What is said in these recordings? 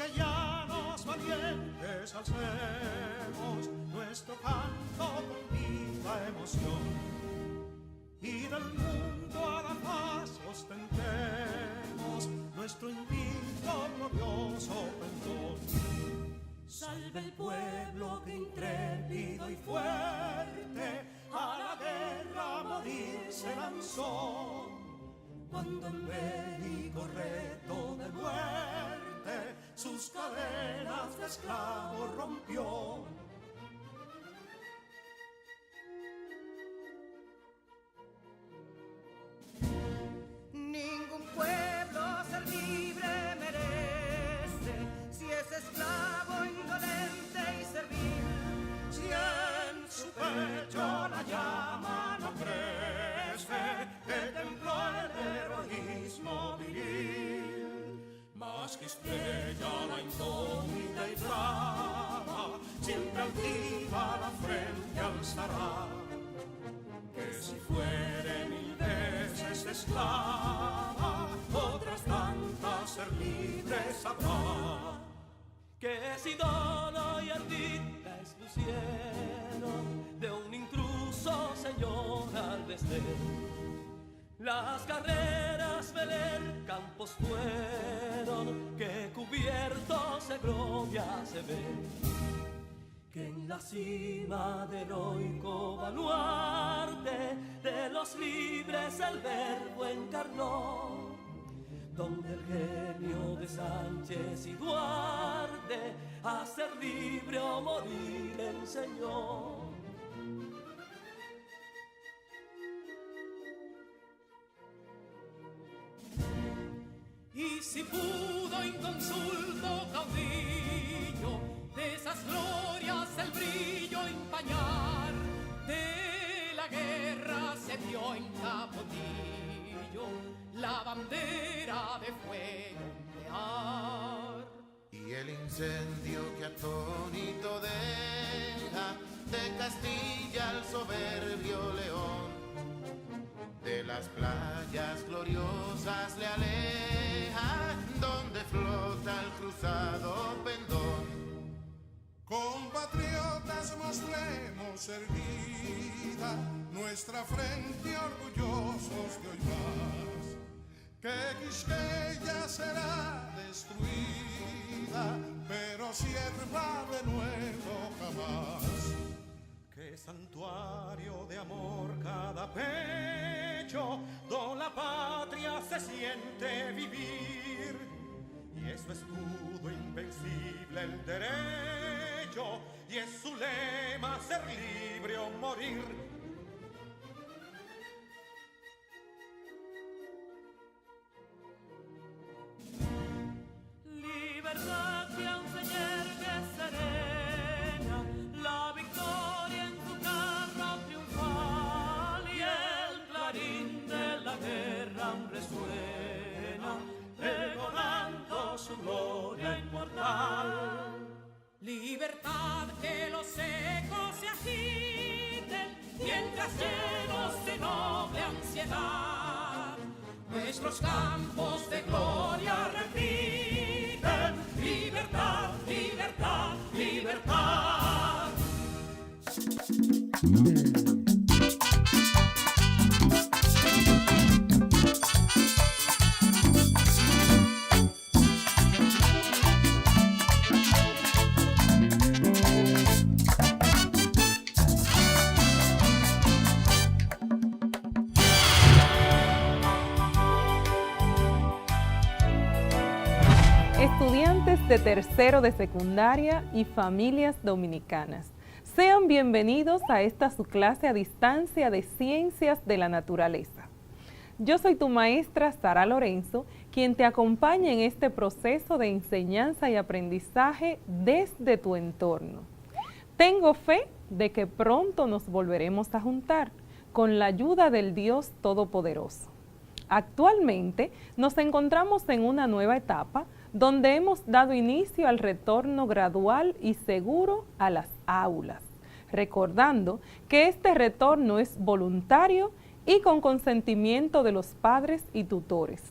que ya los valientes alcemos nuestro canto con viva emoción, y del mundo a la paz ostentemos nuestro invicto glorioso pendón. Salve el pueblo que intrépido y fuerte a la guerra a morir se lanzó, cuando en bélico reto de muerte sus cadenas de esclavo rompió. Ningún pueblo ser libre merece si es esclavo, indolente y servil. Si en su pecho la llama no crece, que templó el heroísmo viril, más que estrella la indómita y flama, siempre altiva la frente alzará, que si fuere mil veces esclava, otras tantas ser libres habrá. Que si dono y ardita expusieron de un intruso señor al desdén, las carreras veler campos fueron, que cubiertos de gloria se ven, que en la cima del heroico baluarte de los libres el verbo encarnó, donde el genio de Sánchez y Duarte a ser libre o morir enseñó. Y si pudo inconsulto caudillo de esas glorias el brillo empañar, de la guerra se vio en Capotillo la bandera de fuego ondear. Y el incendio que atónito deja de Castilla al soberbio león, de las playas gloriosas le aleja, donde flota el cruzado pendón. Compatriotas, mostremos erguida nuestra frente orgullosos de hoy más, que Quisqueya será destruida, pero sierva de nuevo jamás. Que santuario de amor cada pecho, donde la patria se siente vivir, y es su escudo invencible el derecho, y es su lema ser libre o morir. Libertad que aún se yergue serena, la victoria en su carro triunfal, y el clarín de la guerra aún resuena, pregonando su gloria inmortal. Libertad, que los ecos se agiten mientras llenos de noble ansiedad nuestros campos de gloria repiten: libertad, libertad, libertad. Estudiantes de tercero de secundaria y familias dominicanas, sean bienvenidos a esta su clase a distancia de Ciencias de la Naturaleza. Yo soy tu maestra Sara Lorenzo, quien te acompaña en este proceso de enseñanza y aprendizaje desde tu entorno. Tengo fe de que pronto nos volveremos a juntar con la ayuda del Dios Todopoderoso. Actualmente nos encontramos en una nueva etapa donde hemos dado inicio al retorno gradual y seguro a las aulas, recordando que este retorno es voluntario y con consentimiento de los padres y tutores,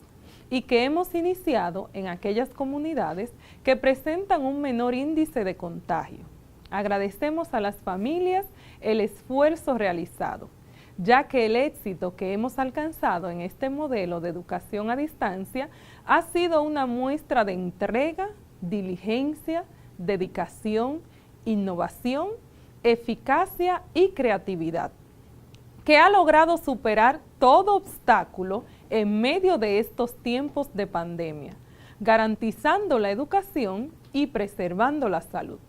y que hemos iniciado en aquellas comunidades que presentan un menor índice de contagio. Agradecemos a las familias el esfuerzo realizado, ya que el éxito que hemos alcanzado en este modelo de educación a distancia ha sido una muestra de entrega, diligencia, dedicación, innovación, eficacia y creatividad, que ha logrado superar todo obstáculo en medio de estos tiempos de pandemia, garantizando la educación y preservando la salud.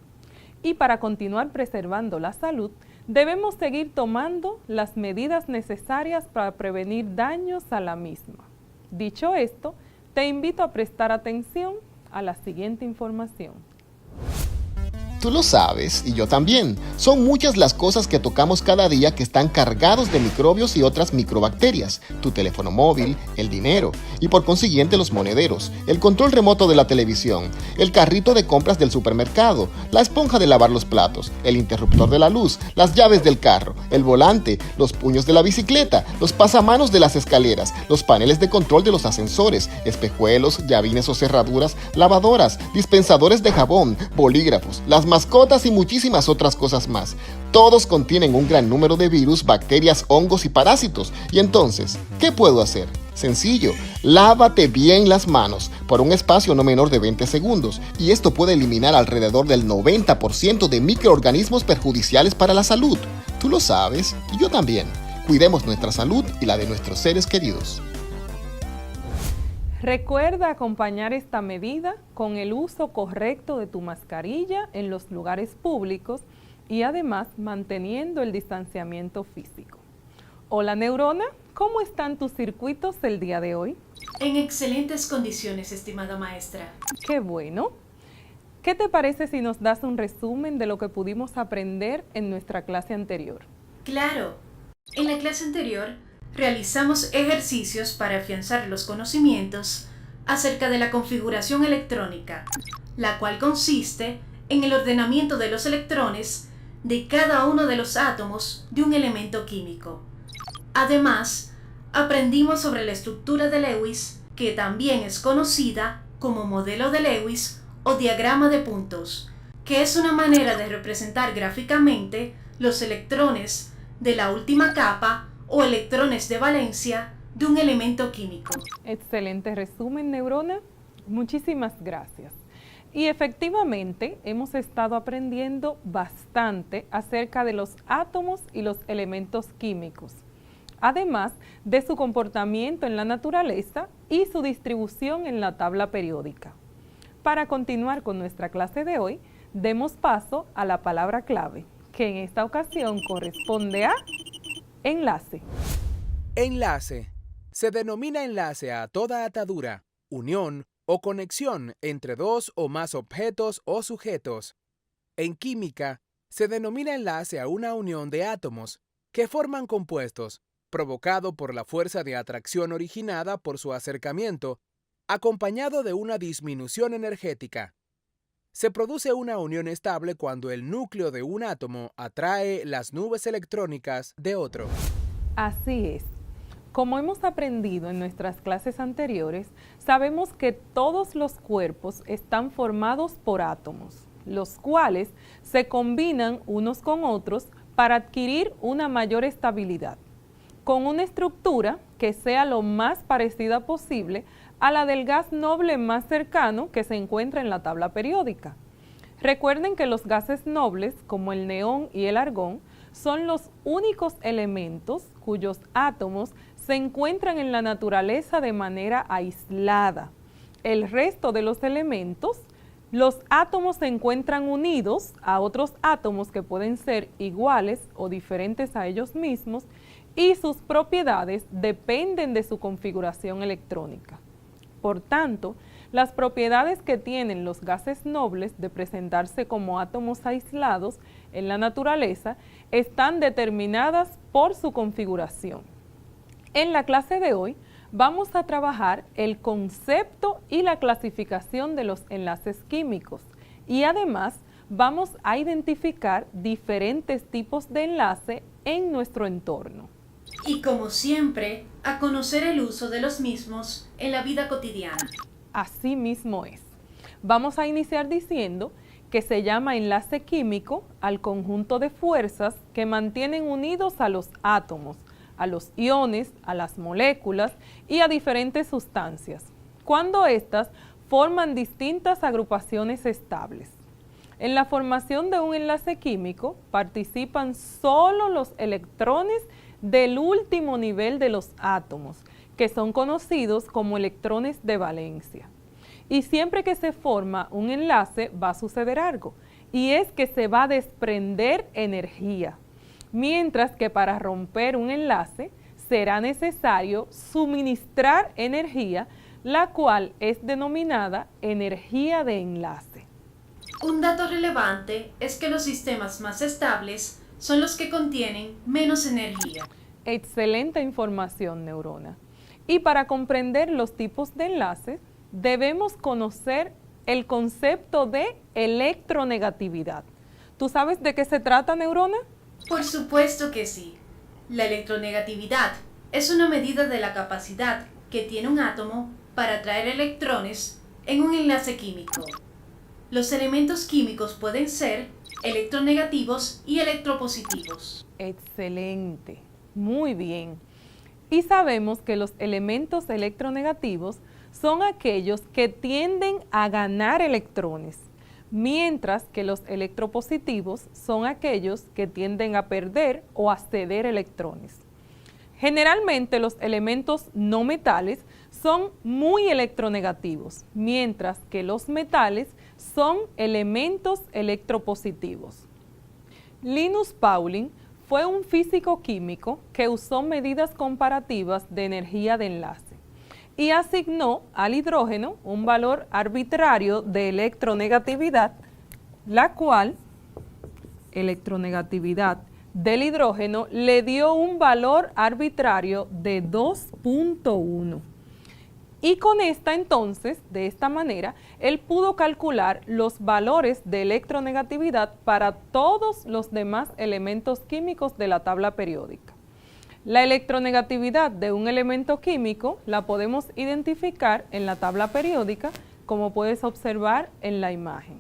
Y para continuar preservando la salud, debemos seguir tomando las medidas necesarias para prevenir daños a la misma. Dicho esto, te invito a prestar atención a la siguiente información. Tú lo sabes, y yo también. Son muchas las cosas que tocamos cada día que están cargados de microbios y otras microbacterias. Tu teléfono móvil, el dinero, y por consiguiente los monederos, el control remoto de la televisión, el carrito de compras del supermercado, la esponja de lavar los platos, el interruptor de la luz, las llaves del carro, el volante, los puños de la bicicleta, los pasamanos de las escaleras, los paneles de control de los ascensores, espejuelos, llavines o cerraduras, lavadoras, dispensadores de jabón, bolígrafos, las mascotas y muchísimas otras cosas más. Todos contienen un gran número de virus, bacterias, hongos y parásitos. Y entonces, ¿qué puedo hacer? Sencillo, lávate bien las manos por un espacio no menor de 20 segundos y esto puede eliminar alrededor del 90% de microorganismos perjudiciales para la salud. Tú lo sabes y yo también. Cuidemos nuestra salud y la de nuestros seres queridos. Recuerda acompañar esta medida con el uso correcto de tu mascarilla en los lugares públicos y además manteniendo el distanciamiento físico. Hola Neurona, ¿cómo están tus circuitos el día de hoy? En excelentes condiciones, estimada maestra. ¡Qué bueno! ¿Qué te parece si nos das un resumen de lo que pudimos aprender en nuestra clase anterior? Claro. En la clase anterior realizamos ejercicios para afianzar los conocimientos acerca de la configuración electrónica, la cual consiste en el ordenamiento de los electrones de cada uno de los átomos de un elemento químico. Además, aprendimos sobre la estructura de Lewis, que también es conocida como modelo de Lewis o diagrama de puntos, que es una manera de representar gráficamente los electrones de la última capa o electrones de valencia de un elemento químico. Excelente resumen, Neurona. Muchísimas gracias. Y efectivamente, hemos estado aprendiendo bastante acerca de los átomos y los elementos químicos, además de su comportamiento en la naturaleza y su distribución en la tabla periódica. Para continuar con nuestra clase de hoy, demos paso a la palabra clave, que en esta ocasión corresponde a enlace. Enlace. Se denomina enlace a toda atadura, unión o conexión entre dos o más objetos o sujetos. En química, se denomina enlace a una unión de átomos que forman compuestos, provocado por la fuerza de atracción originada por su acercamiento, acompañado de una disminución energética. Se produce una unión estable cuando el núcleo de un átomo atrae las nubes electrónicas de otro. Así es. Como hemos aprendido en nuestras clases anteriores, sabemos que todos los cuerpos están formados por átomos, los cuales se combinan unos con otros para adquirir una mayor estabilidad, con una estructura que sea lo más parecida posible a la del gas noble más cercano que se encuentra en la tabla periódica. Recuerden que los gases nobles, como el neón y el argón, son los únicos elementos cuyos átomos se encuentran en la naturaleza de manera aislada. El resto de los elementos, los átomos se encuentran unidos a otros átomos que pueden ser iguales o diferentes a ellos mismos y sus propiedades dependen de su configuración electrónica. Por tanto, las propiedades que tienen los gases nobles de presentarse como átomos aislados en la naturaleza están determinadas por su configuración. En la clase de hoy vamos a trabajar el concepto y la clasificación de los enlaces químicos y además vamos a identificar diferentes tipos de enlace en nuestro entorno. Y como siempre, a conocer el uso de los mismos en la vida cotidiana. Así mismo es. Vamos a iniciar diciendo que se llama enlace químico al conjunto de fuerzas que mantienen unidos a los átomos, a los iones, a las moléculas y a diferentes sustancias, cuando éstas forman distintas agrupaciones estables. En la formación de un enlace químico participan solo los electrones del último nivel de los átomos, que son conocidos como electrones de valencia. Y siempre que se forma un enlace va a suceder algo, y es que se va a desprender energía, mientras que para romper un enlace será necesario suministrar energía, la cual es denominada energía de enlace. Un dato relevante es que los sistemas más estables son los que contienen menos energía. Excelente información, Neurona. Y para comprender los tipos de enlaces, debemos conocer el concepto de electronegatividad. ¿Tú sabes de qué se trata, Neurona? Por supuesto que sí. La electronegatividad es una medida de la capacidad que tiene un átomo para atraer electrones en un enlace químico. Los elementos químicos pueden ser electronegativos y electropositivos. Excelente, muy bien. Y sabemos que los elementos electronegativos son aquellos que tienden a ganar electrones, mientras que los electropositivos son aquellos que tienden a perder o a ceder electrones. Generalmente los elementos no metales son muy electronegativos, mientras que los metales son elementos electropositivos. Linus Pauling fue un físico químico que usó medidas comparativas de energía de enlace y asignó al hidrógeno un valor arbitrario de electronegatividad, la cual electronegatividad del hidrógeno le dio un valor arbitrario de 2.1. Y con esta entonces, de esta manera, él pudo calcular los valores de electronegatividad para todos los demás elementos químicos de la tabla periódica. La electronegatividad de un elemento químico la podemos identificar en la tabla periódica, como puedes observar en la imagen.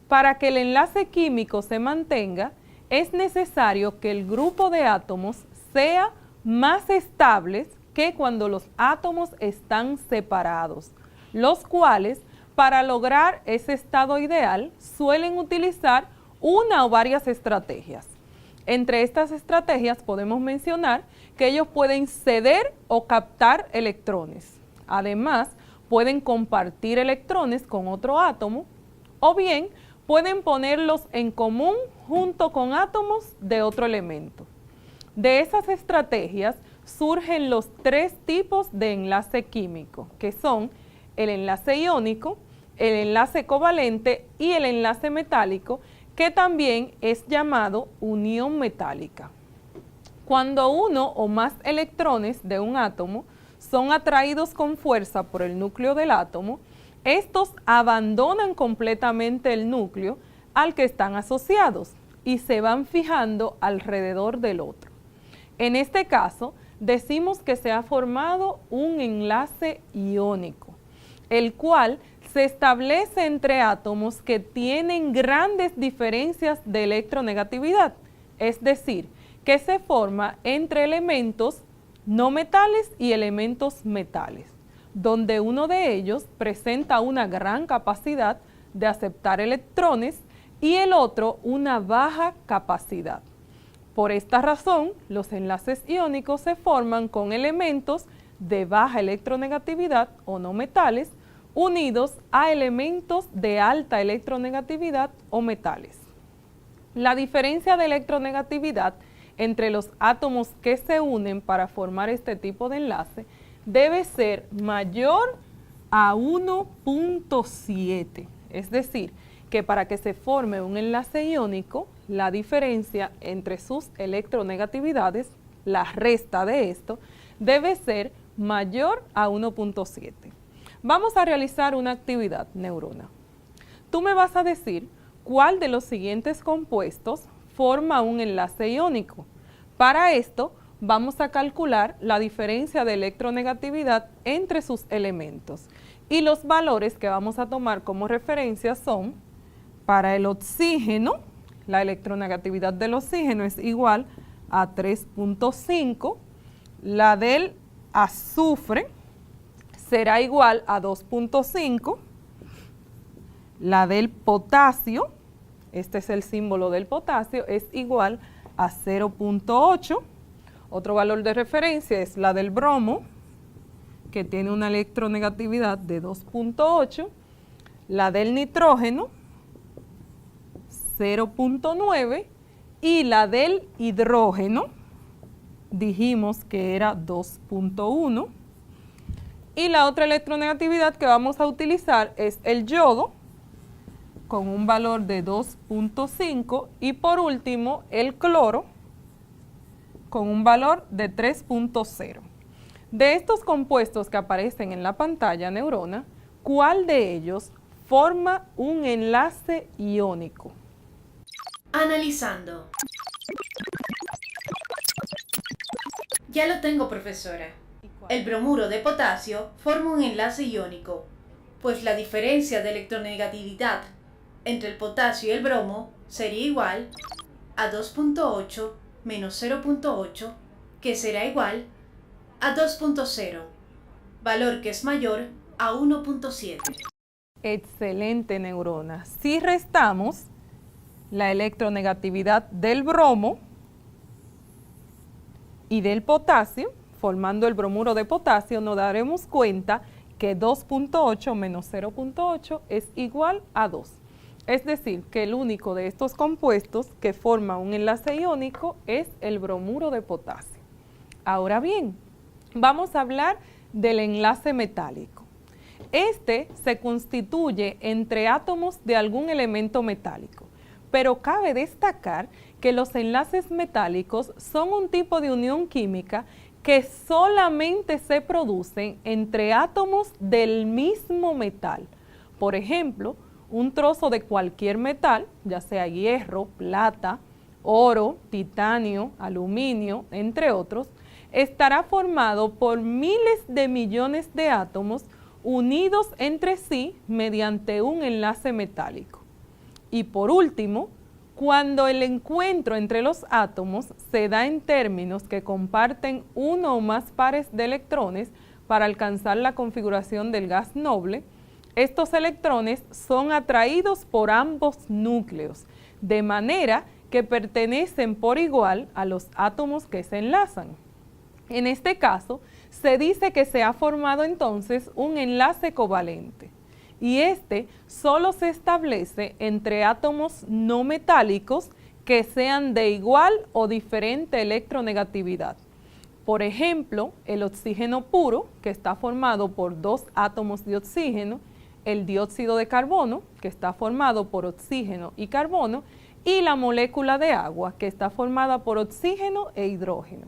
Para que el enlace químico se mantenga, es necesario que el grupo de átomos sea más estable que cuando los átomos están separados, los cuales, para lograr ese estado ideal, suelen utilizar una o varias estrategias. Entre estas estrategias podemos mencionar que ellos pueden ceder o captar electrones. Además, pueden compartir electrones con otro átomo o bien pueden ponerlos en común junto con átomos de otro elemento. De esas estrategias surgen los tres tipos de enlace químico, que son el enlace iónico, el enlace covalente y el enlace metálico, que también es llamado unión metálica. Cuando uno o más electrones de un átomo son atraídos con fuerza por el núcleo del átomo, estos abandonan completamente el núcleo al que están asociados y se van fijando alrededor del otro. En este caso, decimos que se ha formado un enlace iónico, el cual se establece entre átomos que tienen grandes diferencias de electronegatividad, es decir, que se forma entre elementos no metales y elementos metales, donde uno de ellos presenta una gran capacidad de aceptar electrones y el otro una baja capacidad. Por esta razón, los enlaces iónicos se forman con elementos de baja electronegatividad o no metales unidos a elementos de alta electronegatividad o metales. La diferencia de electronegatividad entre los átomos que se unen para formar este tipo de enlace debe ser mayor a 1.7, es decir, que para que se forme un enlace iónico, la diferencia entre sus electronegatividades, la resta de esto, debe ser mayor a 1.7. Vamos a realizar una actividad, Neurona. Tú me vas a decir cuál de los siguientes compuestos forma un enlace iónico. Para esto, vamos a calcular la diferencia de electronegatividad entre sus elementos. Y los valores que vamos a tomar como referencia son, para el oxígeno, la electronegatividad del oxígeno es igual a 3.5, la del azufre será igual a 2.5, la del potasio, este es el símbolo del potasio, es igual a 0.8. Otro valor de referencia es la del bromo, que tiene una electronegatividad de 2.8, la del nitrógeno, 0.9, y la del hidrógeno, dijimos que era 2.1, y la otra electronegatividad que vamos a utilizar es el yodo, con un valor de 2.5, y por último el cloro, con un valor de 3.0. De estos compuestos que aparecen en la pantalla, neurona, ¿cuál de ellos forma un enlace iónico? Analizando. Ya lo tengo, profesora. El bromuro de potasio forma un enlace iónico, pues la diferencia de electronegatividad entre el potasio y el bromo sería igual a 2.8 menos 0.8, que será igual a 2.0, valor que es mayor a 1.7. Excelente, neurona. Si restamos la electronegatividad del bromo y del potasio, formando el bromuro de potasio, nos daremos cuenta que 2.8 menos 0.8 es igual a 2. Es decir, que el único de estos compuestos que forma un enlace iónico es el bromuro de potasio. Ahora bien, vamos a hablar del enlace metálico. Este se constituye entre átomos de algún elemento metálico, pero cabe destacar que los enlaces metálicos son un tipo de unión química que solamente se producen entre átomos del mismo metal. Por ejemplo, un trozo de cualquier metal, ya sea hierro, plata, oro, titanio, aluminio, entre otros, estará formado por miles de millones de átomos unidos entre sí mediante un enlace metálico. Y por último, cuando el encuentro entre los átomos se da en términos que comparten uno o más pares de electrones para alcanzar la configuración del gas noble, estos electrones son atraídos por ambos núcleos, de manera que pertenecen por igual a los átomos que se enlazan. En este caso, se dice que se ha formado entonces un enlace covalente, y este solo se establece entre átomos no metálicos que sean de igual o diferente electronegatividad. Por ejemplo, el oxígeno puro, que está formado por dos átomos de oxígeno, el dióxido de carbono, que está formado por oxígeno y carbono, y la molécula de agua, que está formada por oxígeno e hidrógeno.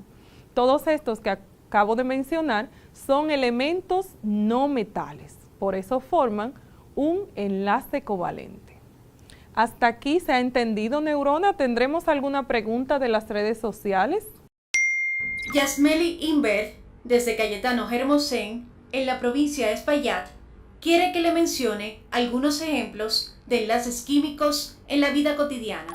Todos estos que acabo de mencionar son elementos no metales, por eso forman un enlace covalente. ¿Hasta aquí se ha entendido, neurona? ¿Tendremos alguna pregunta de las redes sociales? Yasmeli Inver, desde Cayetano Hermosén, en la provincia de Espaillat, quiere que le mencione algunos ejemplos de enlaces químicos en la vida cotidiana.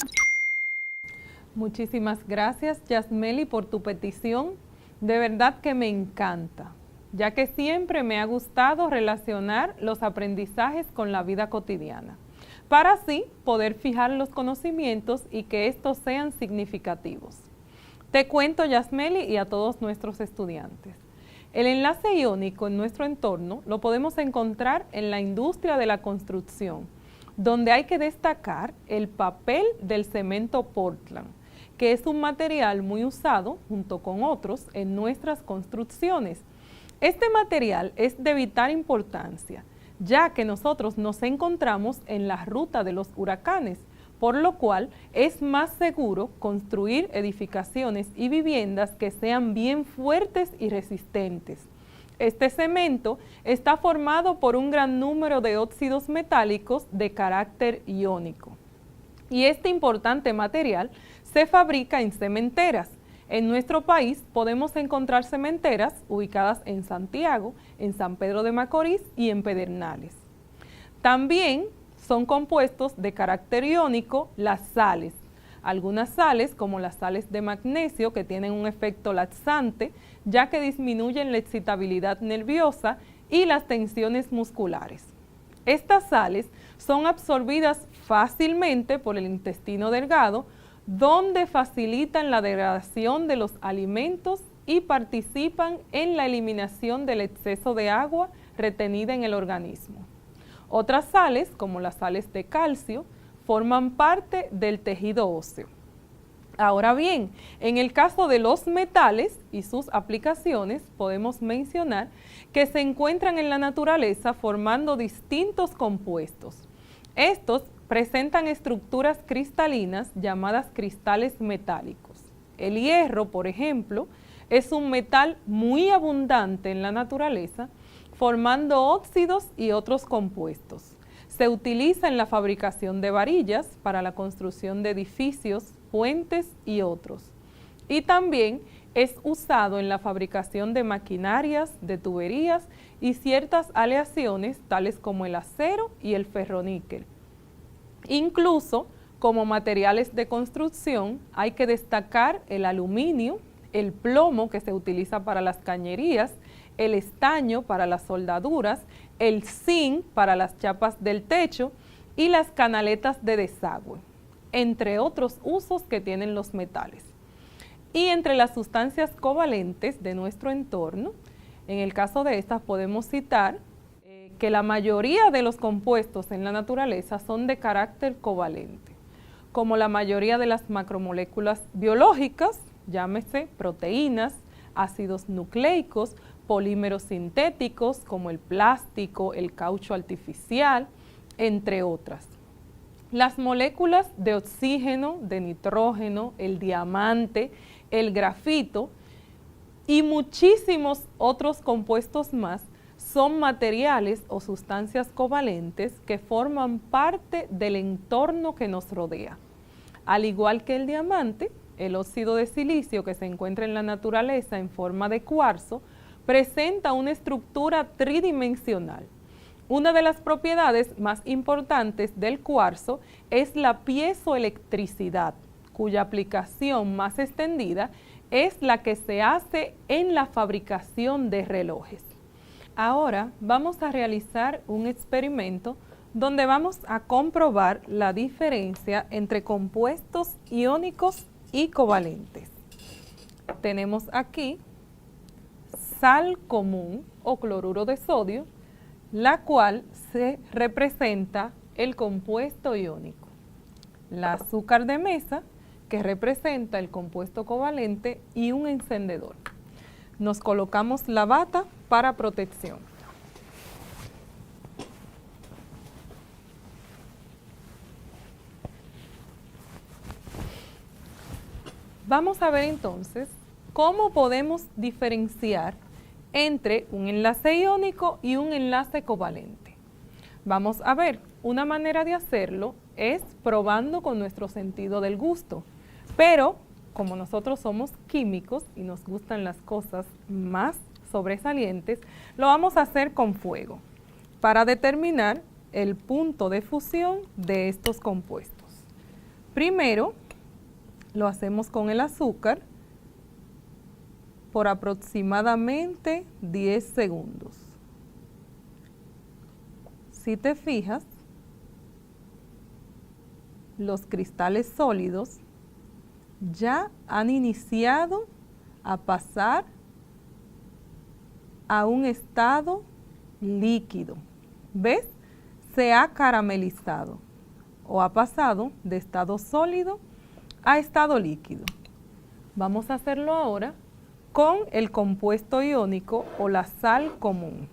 Muchísimas gracias, Yasmeli, por tu petición. De verdad que me encanta, ya que siempre me ha gustado relacionar los aprendizajes con la vida cotidiana, para así poder fijar los conocimientos y que estos sean significativos. Te cuento, Yasmeli, y a todos nuestros estudiantes. El enlace iónico en nuestro entorno lo podemos encontrar en la industria de la construcción, donde hay que destacar el papel del cemento Portland, que es un material muy usado, junto con otros, en nuestras construcciones. Este material es de vital importancia, ya que nosotros nos encontramos en la ruta de los huracanes, por lo cual es más seguro construir edificaciones y viviendas que sean bien fuertes y resistentes. Este cemento está formado por un gran número de óxidos metálicos de carácter iónico. Y este importante material se fabrica en cementeras, En nuestro país podemos encontrar cementeras ubicadas en Santiago, en San Pedro de Macorís y en Pedernales. También son compuestos de carácter iónico las sales. Algunas sales, como las sales de magnesio, que tienen un efecto laxante, ya que disminuyen la excitabilidad nerviosa y las tensiones musculares. Estas sales son absorbidas fácilmente por el intestino delgado, donde facilitan la degradación de los alimentos y participan en la eliminación del exceso de agua retenida en el organismo. Otras sales, como las sales de calcio, forman parte del tejido óseo. Ahora bien, en el caso de los metales y sus aplicaciones, podemos mencionar que se encuentran en la naturaleza formando distintos compuestos. Estos presentan estructuras cristalinas llamadas cristales metálicos. El hierro, por ejemplo, es un metal muy abundante en la naturaleza, formando óxidos y otros compuestos. Se utiliza en la fabricación de varillas para la construcción de edificios, puentes y otros. Y también es usado en la fabricación de maquinarias, de tuberías y ciertas aleaciones tales como el acero y el ferroníquel. Incluso como materiales de construcción hay que destacar el aluminio, el plomo que se utiliza para las cañerías, el estaño para las soldaduras, el zinc para las chapas del techo y las canaletas de desagüe, entre otros usos que tienen los metales. Y entre las sustancias covalentes de nuestro entorno, en el caso de estas podemos citar que la mayoría de los compuestos en la naturaleza son de carácter covalente, como la mayoría de las macromoléculas biológicas, llámese proteínas, ácidos nucleicos, polímeros sintéticos como el plástico, el caucho artificial, entre otras. Las moléculas de oxígeno, de nitrógeno, el diamante, el grafito y muchísimos otros compuestos más son materiales o sustancias covalentes que forman parte del entorno que nos rodea. Al igual que el diamante, el óxido de silicio que se encuentra en la naturaleza en forma de cuarzo presenta una estructura tridimensional. Una de las propiedades más importantes del cuarzo es la piezoelectricidad, cuya aplicación más extendida es la que se hace en la fabricación de relojes. Ahora vamos a realizar un experimento donde vamos a comprobar la diferencia entre compuestos iónicos y covalentes. Tenemos aquí sal común o cloruro de sodio, la cual se representa el compuesto iónico. La azúcar de mesa, que representa el compuesto covalente, y un encendedor. Nos colocamos la bata para protección. Vamos a ver entonces cómo podemos diferenciar entre un enlace iónico y un enlace covalente. Vamos a ver, una manera de hacerlo es probando con nuestro sentido del gusto, pero como nosotros somos químicos y nos gustan las cosas más sobresalientes, lo vamos a hacer con fuego para determinar el punto de fusión de estos compuestos. Primero, lo hacemos con el azúcar por aproximadamente 10 segundos. Si te fijas, los cristales sólidos ya han iniciado a pasar a un estado líquido. ¿Ves? Se ha caramelizado o ha pasado de estado sólido a estado líquido. Vamos a hacerlo ahora con el compuesto iónico o la sal común.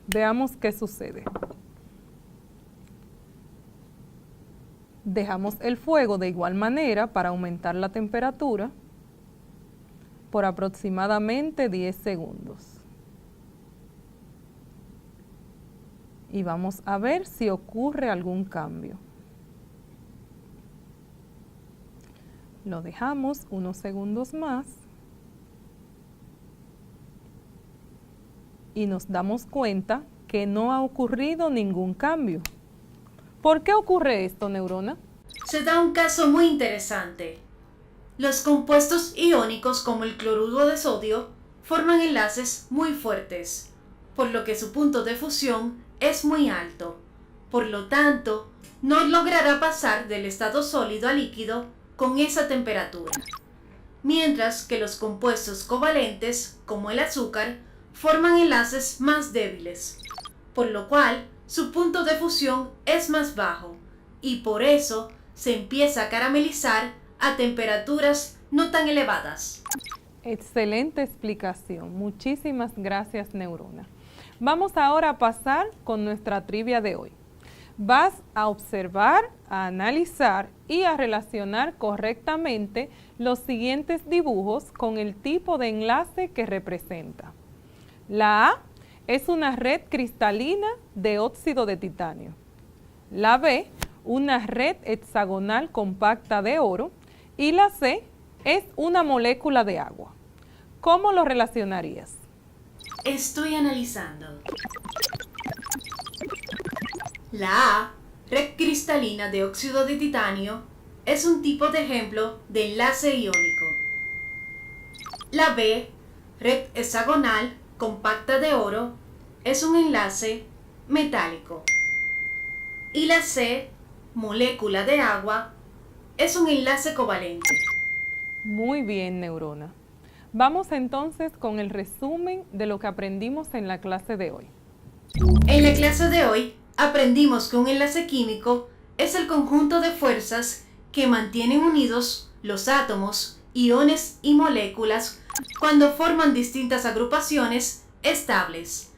Veamos qué sucede. Dejamos el fuego de igual manera para aumentar la temperatura por aproximadamente 10 segundos. Y vamos a ver si ocurre algún cambio. Lo dejamos unos segundos más y nos damos cuenta que no ha ocurrido ningún cambio. ¿Por qué ocurre esto, Neurona? Se da un caso muy interesante. Los compuestos iónicos como el cloruro de sodio forman enlaces muy fuertes, por lo que su punto de fusión es muy alto. Por lo tanto, no logrará pasar del estado sólido a líquido con esa temperatura. Mientras que los compuestos covalentes, como el azúcar, forman enlaces más débiles, por lo cual su punto de fusión es más bajo y por eso se empieza a caramelizar a temperaturas no tan elevadas. Excelente explicación. Muchísimas gracias, Neurona. Vamos ahora a pasar con nuestra trivia de hoy. Vas a observar, a analizar y a relacionar correctamente los siguientes dibujos con el tipo de enlace que representa. La A es una red cristalina de óxido de titanio. La B, una red hexagonal compacta de oro. Y la C es una molécula de agua. ¿Cómo lo relacionarías? Estoy analizando. La A, red cristalina de óxido de titanio, es un tipo de ejemplo de enlace iónico. La B, red hexagonal compacta de oro, es un enlace metálico. Y la C, molécula de agua, es un enlace covalente. Muy bien, Neurona. Vamos entonces con el resumen de lo que aprendimos en la clase de hoy. En la clase de hoy aprendimos que un enlace químico es el conjunto de fuerzas que mantienen unidos los átomos, iones y moléculas cuando forman distintas agrupaciones estables.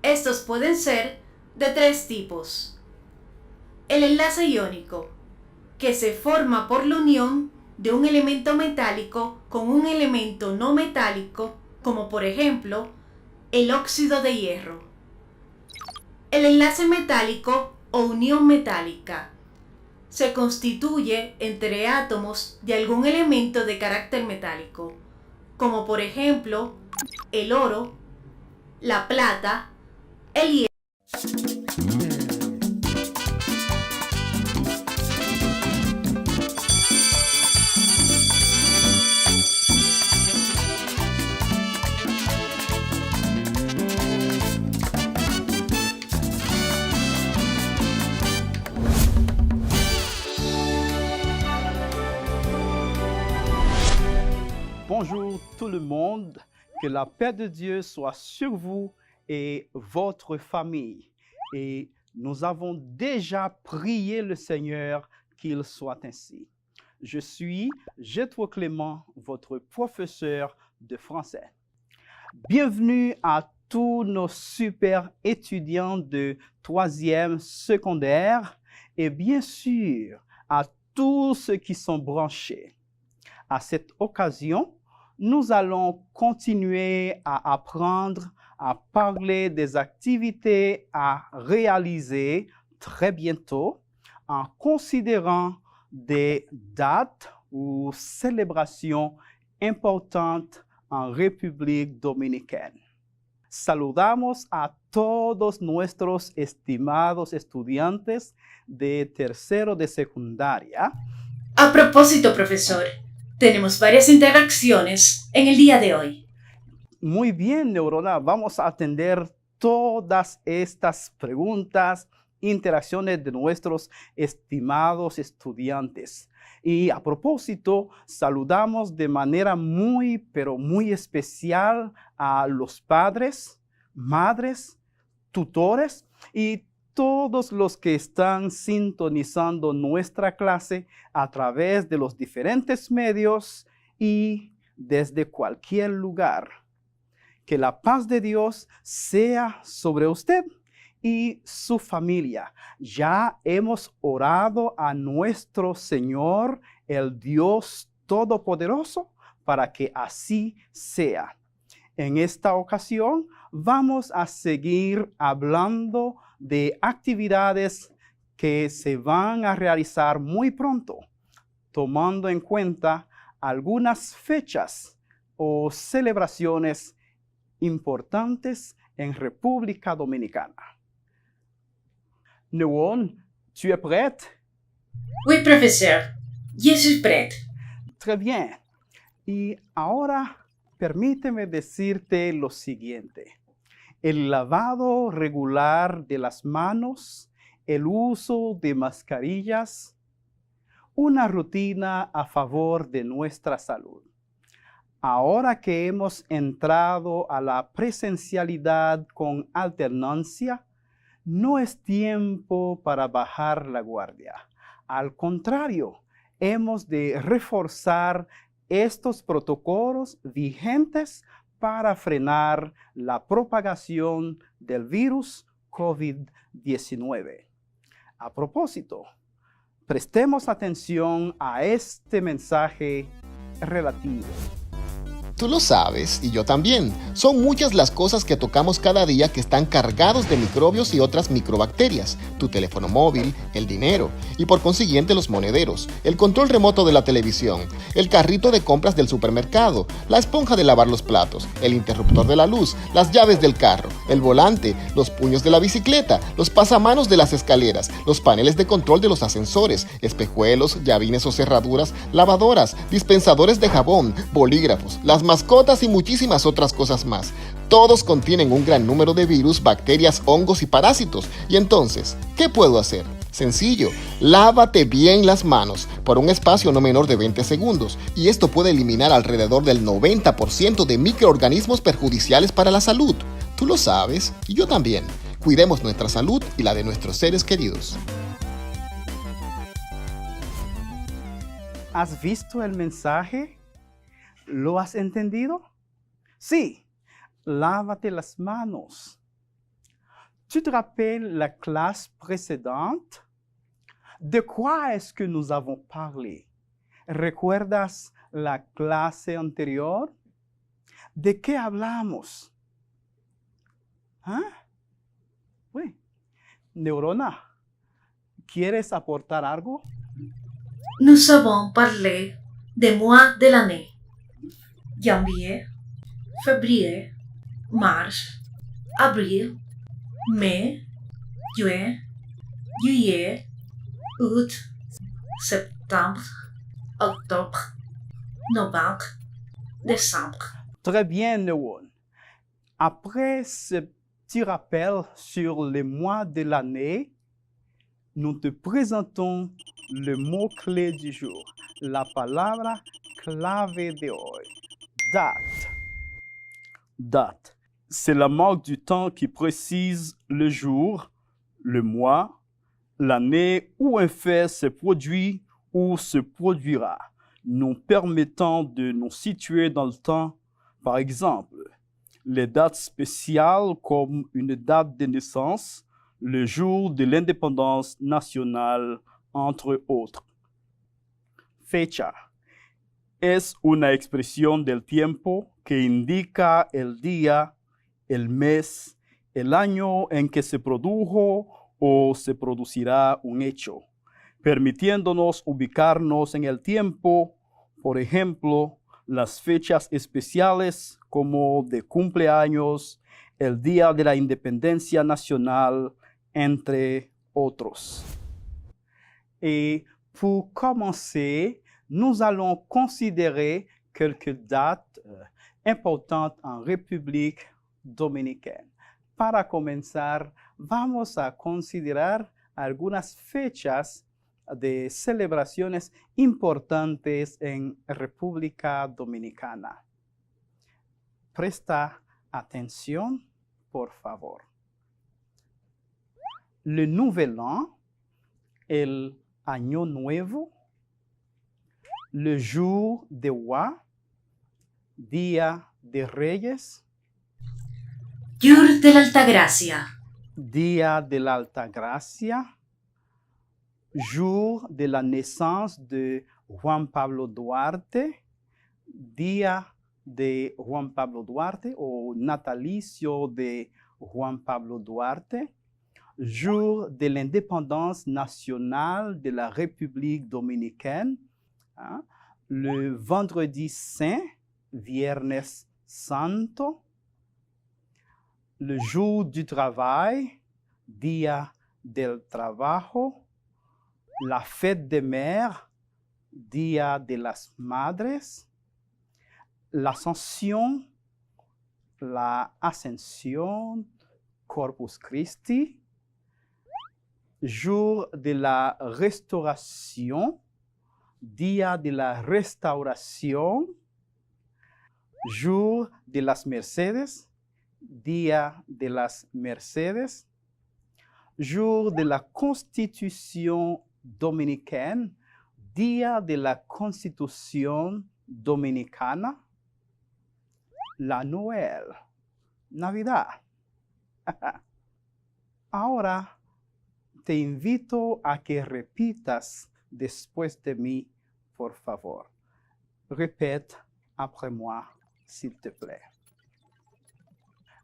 Estos pueden ser de tres tipos. El enlace iónico, que se forma por la unión de un elemento metálico con un elemento no metálico, como por ejemplo el óxido de hierro. El enlace metálico o unión metálica se constituye entre átomos de algún elemento de carácter metálico, como por ejemplo el oro, la plata, el hierro. Bonjour tout le monde, que la paix de Dieu soit sur vous et votre famille. Et nous avons déjà prié le Seigneur qu'il soit ainsi. Je suis Jétro Clément, votre professeur de français. Bienvenue à tous nos super étudiants de 3e secondaire et bien sûr à tous ceux qui sont branchés. À cette occasion, nous allons continuer à apprendre à parler des activités à réaliser très bientôt en considérant des dates ou célébrations importantes en République dominicaine. Saludamos a todos nuestros estimados estudiantes de tercero de secundaria. A propósito, profesor, tenemos varias interacciones en el día de hoy. Muy bien, Neurona, vamos a atender todas estas preguntas, interacciones de nuestros estimados estudiantes. Y a propósito, saludamos de manera muy, pero muy especial a los padres, madres, tutores y todos los que están sintonizando nuestra clase a través de los diferentes medios y desde cualquier lugar. Que la paz de Dios sea sobre usted y su familia. Ya hemos orado a nuestro Señor, el Dios Todopoderoso, para que así sea. En esta ocasión vamos a seguir hablando de actividades que se van a realizar muy pronto, tomando en cuenta algunas fechas o celebraciones importantes en República Dominicana. Neuron, ¿tu es prête? Oui, professeur. Je suis prête. Très bien. Y ahora permíteme decirte lo siguiente. El lavado regular de las manos, el uso de mascarillas, una rutina a favor de nuestra salud. Ahora que hemos entrado a la presencialidad con alternancia, no es tiempo para bajar la guardia. Al contrario, hemos de reforzar estos protocolos vigentes para frenar la propagación del virus COVID-19. A propósito, prestemos atención a este mensaje relativo. Tú lo sabes y yo también. Son muchas las cosas que tocamos cada día que están cargados de microbios y otras microbacterias. Tu teléfono móvil, el dinero y por consiguiente los monederos, el control remoto de la televisión, el carrito de compras del supermercado, la esponja de lavar los platos, el interruptor de la luz, las llaves del carro, el volante, los puños de la bicicleta, los pasamanos de las escaleras, los paneles de control de los ascensores, espejuelos, llavines o cerraduras, lavadoras, dispensadores de jabón, bolígrafos, las mascotas y muchísimas otras cosas más. Todos contienen un gran número de virus, bacterias, hongos y parásitos. Y entonces, ¿qué puedo hacer? Sencillo, lávate bien las manos por un espacio no menor de 20 segundos y esto puede eliminar alrededor del 90% de microorganismos perjudiciales para la salud. Tú lo sabes y yo también. Cuidemos nuestra salud y la de nuestros seres queridos. ¿Has visto el mensaje? ¿Lo has entendido? Sí, lávate las manos. Tu te rappelles la classe précédente? ¿De quoi est-ce que nous avons parlé? ¿Recuerdas la clase anterior? ¿De qué hablamos? ¿Ah? Oui. Neurona, ¿quieres aportar algo? Nous avons parlé des mois de l'année. Janvier, février, mars, avril, mai, juin, juillet, août, septembre, octobre, novembre, décembre. Très bien, Neuron. Après ce petit rappel sur les mois de l'année, nous te présentons le mot-clé du jour, la palabra clave de hoy. Date. Date. C'est la marque du temps qui précise le jour, le mois, l'année où un fait se produit ou se produira, nous permettant de nous situer dans le temps. Par exemple, les dates spéciales comme une date de naissance, le jour de l'indépendance nationale, entre autres. Fecha. Es una expresión del tiempo que indica el día, el mes, el año en que se produjo o se producirá un hecho, permitiéndonos ubicarnos en el tiempo, por ejemplo, las fechas especiales como de cumpleaños, el Día de la Independencia Nacional, entre otros. Et pour commencer, nous allons considérer quelques dates importantes en République Dominicaine. Para comenzar, vamos a considerar algunas fechas de celebraciones importantes en República Dominicana. Presta atención, por favor. Le Nouvel An, el Año Nuevo, le Jour de Roi, Día de Reyes, Jour de la Altagracia, Día de la Altagracia, Jour de la naissance de Juan Pablo Duarte, Día de Juan Pablo Duarte o natalicio de Juan Pablo Duarte, Jour de l'indépendance nationale de la République dominicaine, hein, le Vendredi Saint, Viernes Santo, le jour du travail, día del trabajo, la fête des mères, día de las madres, l'ascension, la ascensión, Corpus Christi, jour de la restauration, día de la restauración, jour de las Mercedes, día de las Mercedes, jour de la Constitución dominicaine, día de la Constitución dominicana, la Noel, Navidad. Ahora te invito a que repitas después de mí, por favor. Répète après moi, s'il te plaît.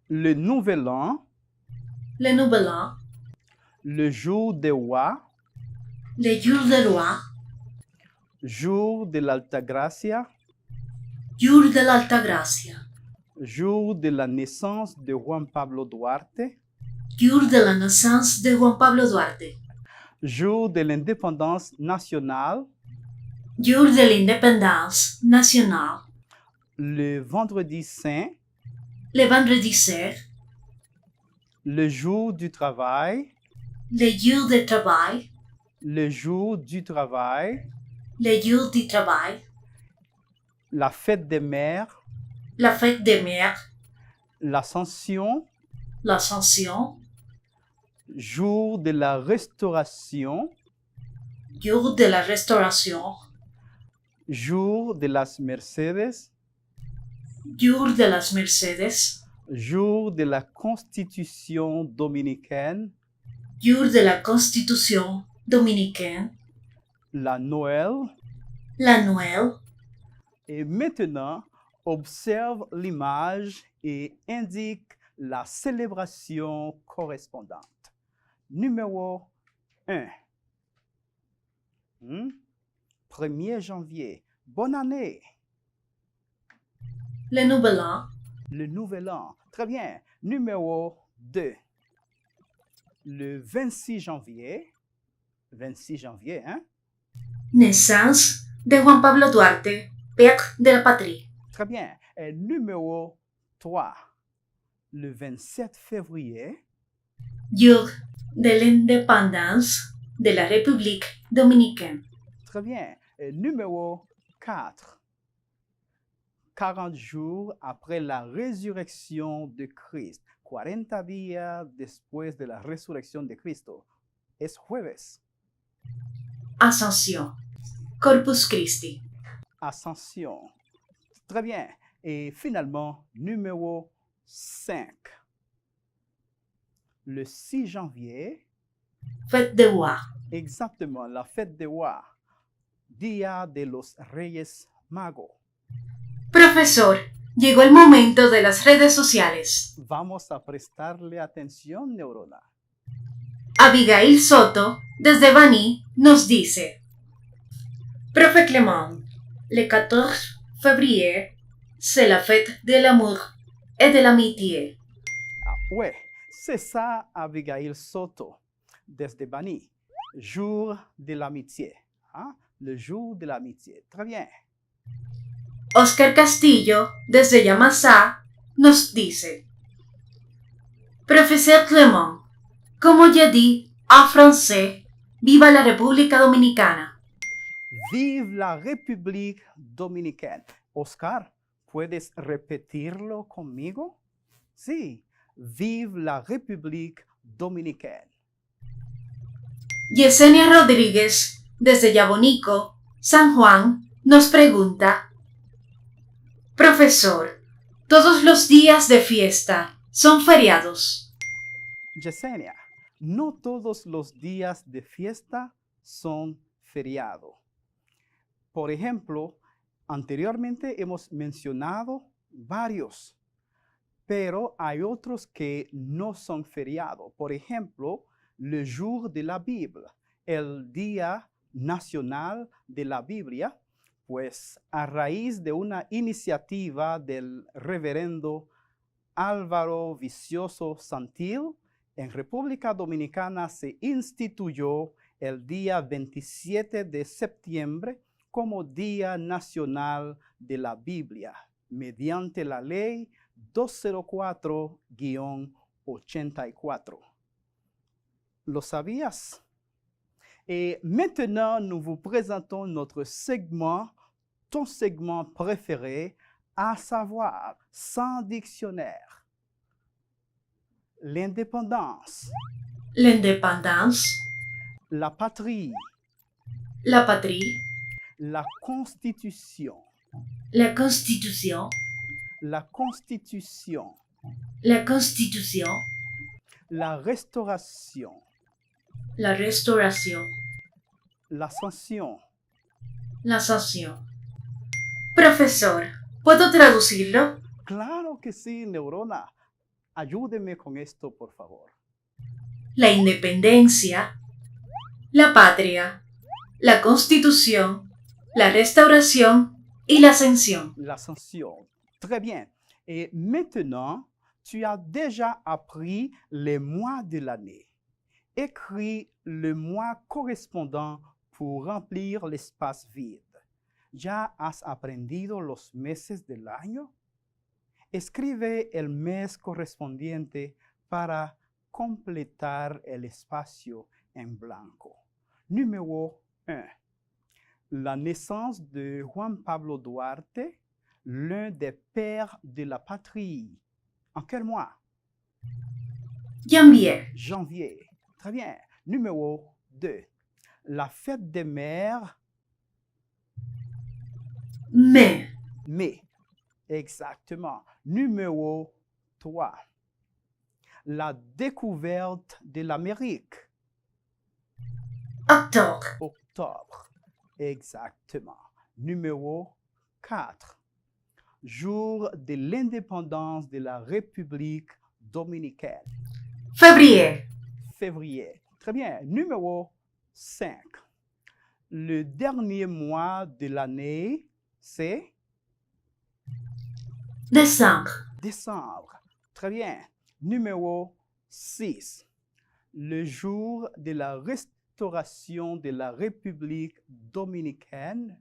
Le nouvel an, Le nouvel an, le jour de roi, le jour de roi, jour de l'Altagracia, jour de l'Alta Gracia, jour de la naissance de Juan Pablo Duarte, jour de la naissance de Juan Pablo Duarte, jour de l'indépendance nationale, jour de l'indépendance nationale, le vendredi saint, le vendredi saint, le jour du travail, le jour de travail, le jour du travail, le jour du travail, la fête des mères, la fête des mères, l'ascension, l'ascension, jour de la restauration, jour de la restauration, jour de las Mercedes, jour de las Mercedes, jour de la Constitution dominicaine, jour de la Constitution dominicaine, la Noël. la Noël. Et maintenant, observe l'image et indique la célébration correspondante. Numéro 1. 1er janvier. Bonne année. Le nouvel an, Le nouvel an. Très bien. Numéro 2. Le 26 janvier. 26 janvier, hein? naissance de Juan Pablo Duarte, père de la patrie. Très bien. Et numéro 3. Le 27 février. Jour de l'indépendance de la République dominicaine. Très bien. Et numéro 4. 40 jours après la résurrection de Christ. 40 días después de la resurrección de Cristo. Es jueves. Ascension, Corpus Christi. Ascension. Très bien. Et finalement, numéro 5. Le 6 janvier. Fête de roi. Exactement, la fête des rois. Día de los Reyes Magos. Profesor, llegó el momento de las redes sociales. Vamos a prestarle atención, Neurona. Abigail Soto, desde Baní, nos dice: Profe Clément, le 14 février, c'est la fête de l'amour et de l'amitié. Ah, ouais, c'est ça, Abigail Soto, desde Bani. Jour de l'amitié. Hein? Le jour de l'amitié. Très bien. Oscar Castillo, desde Yamasá, nos dice: Professeur Clément, como je dis en français, viva la República Dominicana. Vive la République dominicaine. Oscar, ¿puedes repetirlo conmigo? Sí. Vive la République dominicaine. Yesenia Rodríguez, desde Yabonico, San Juan, nos pregunta: Profesor, ¿todos los días de fiesta son feriados? Yesenia, no todos los días de fiesta son feriados. Por ejemplo, anteriormente hemos mencionado varios, pero hay otros que no son feriados. Por ejemplo, le jour de la Bible, el Día Nacional de la Biblia, pues a raíz de una iniciativa del reverendo Álvaro Vicioso Santil, en República Dominicana se instituyó el día 27 de septiembre como Día Nacional de la Biblia, mediante la Ley 204-84. ¿Lo sabías? Et maintenant, nous vous présentons notre segment, ton segment préféré, à savoir, sans dictionnaire. L'indépendance, L'indépendance, la patrie, la patrie, la constitution, la constitution, la constitution, la constitution, la restauration, la restauration, l'ascension. l'ascension. Profesor, ¿puedo traducirlo? Claro que sí, Neurona. Ayúdeme con esto, por favor. La independencia, la patria, la constitución, la restauración y la ascensión. L'ascension. Très bien. Et maintenant, tu as déjà appris les mois de l'année. Écris le mois correspondant pour remplir l'espace vide. ¿Ya has aprendido los meses del año? Escribe el mes correspondiente para completar el espacio en blanco. Numéro 1. La naissance de Juan Pablo Duarte, l'un des pères de la patrie. En quel mois? Janvier, Janvier. Très bien. Numéro 2. La fête des mères, mai, mai. Exactement. Numéro 3. La découverte de l'Amérique, octobre, octobre. Exactement. Numéro 4. Jour de l'indépendance de la République dominicaine, février, février. Très bien. Numéro 5. Le dernier mois de l'année, c'est décembre, décembre. Très bien. Numéro 6. Le jour de la restauration de la République dominicaine,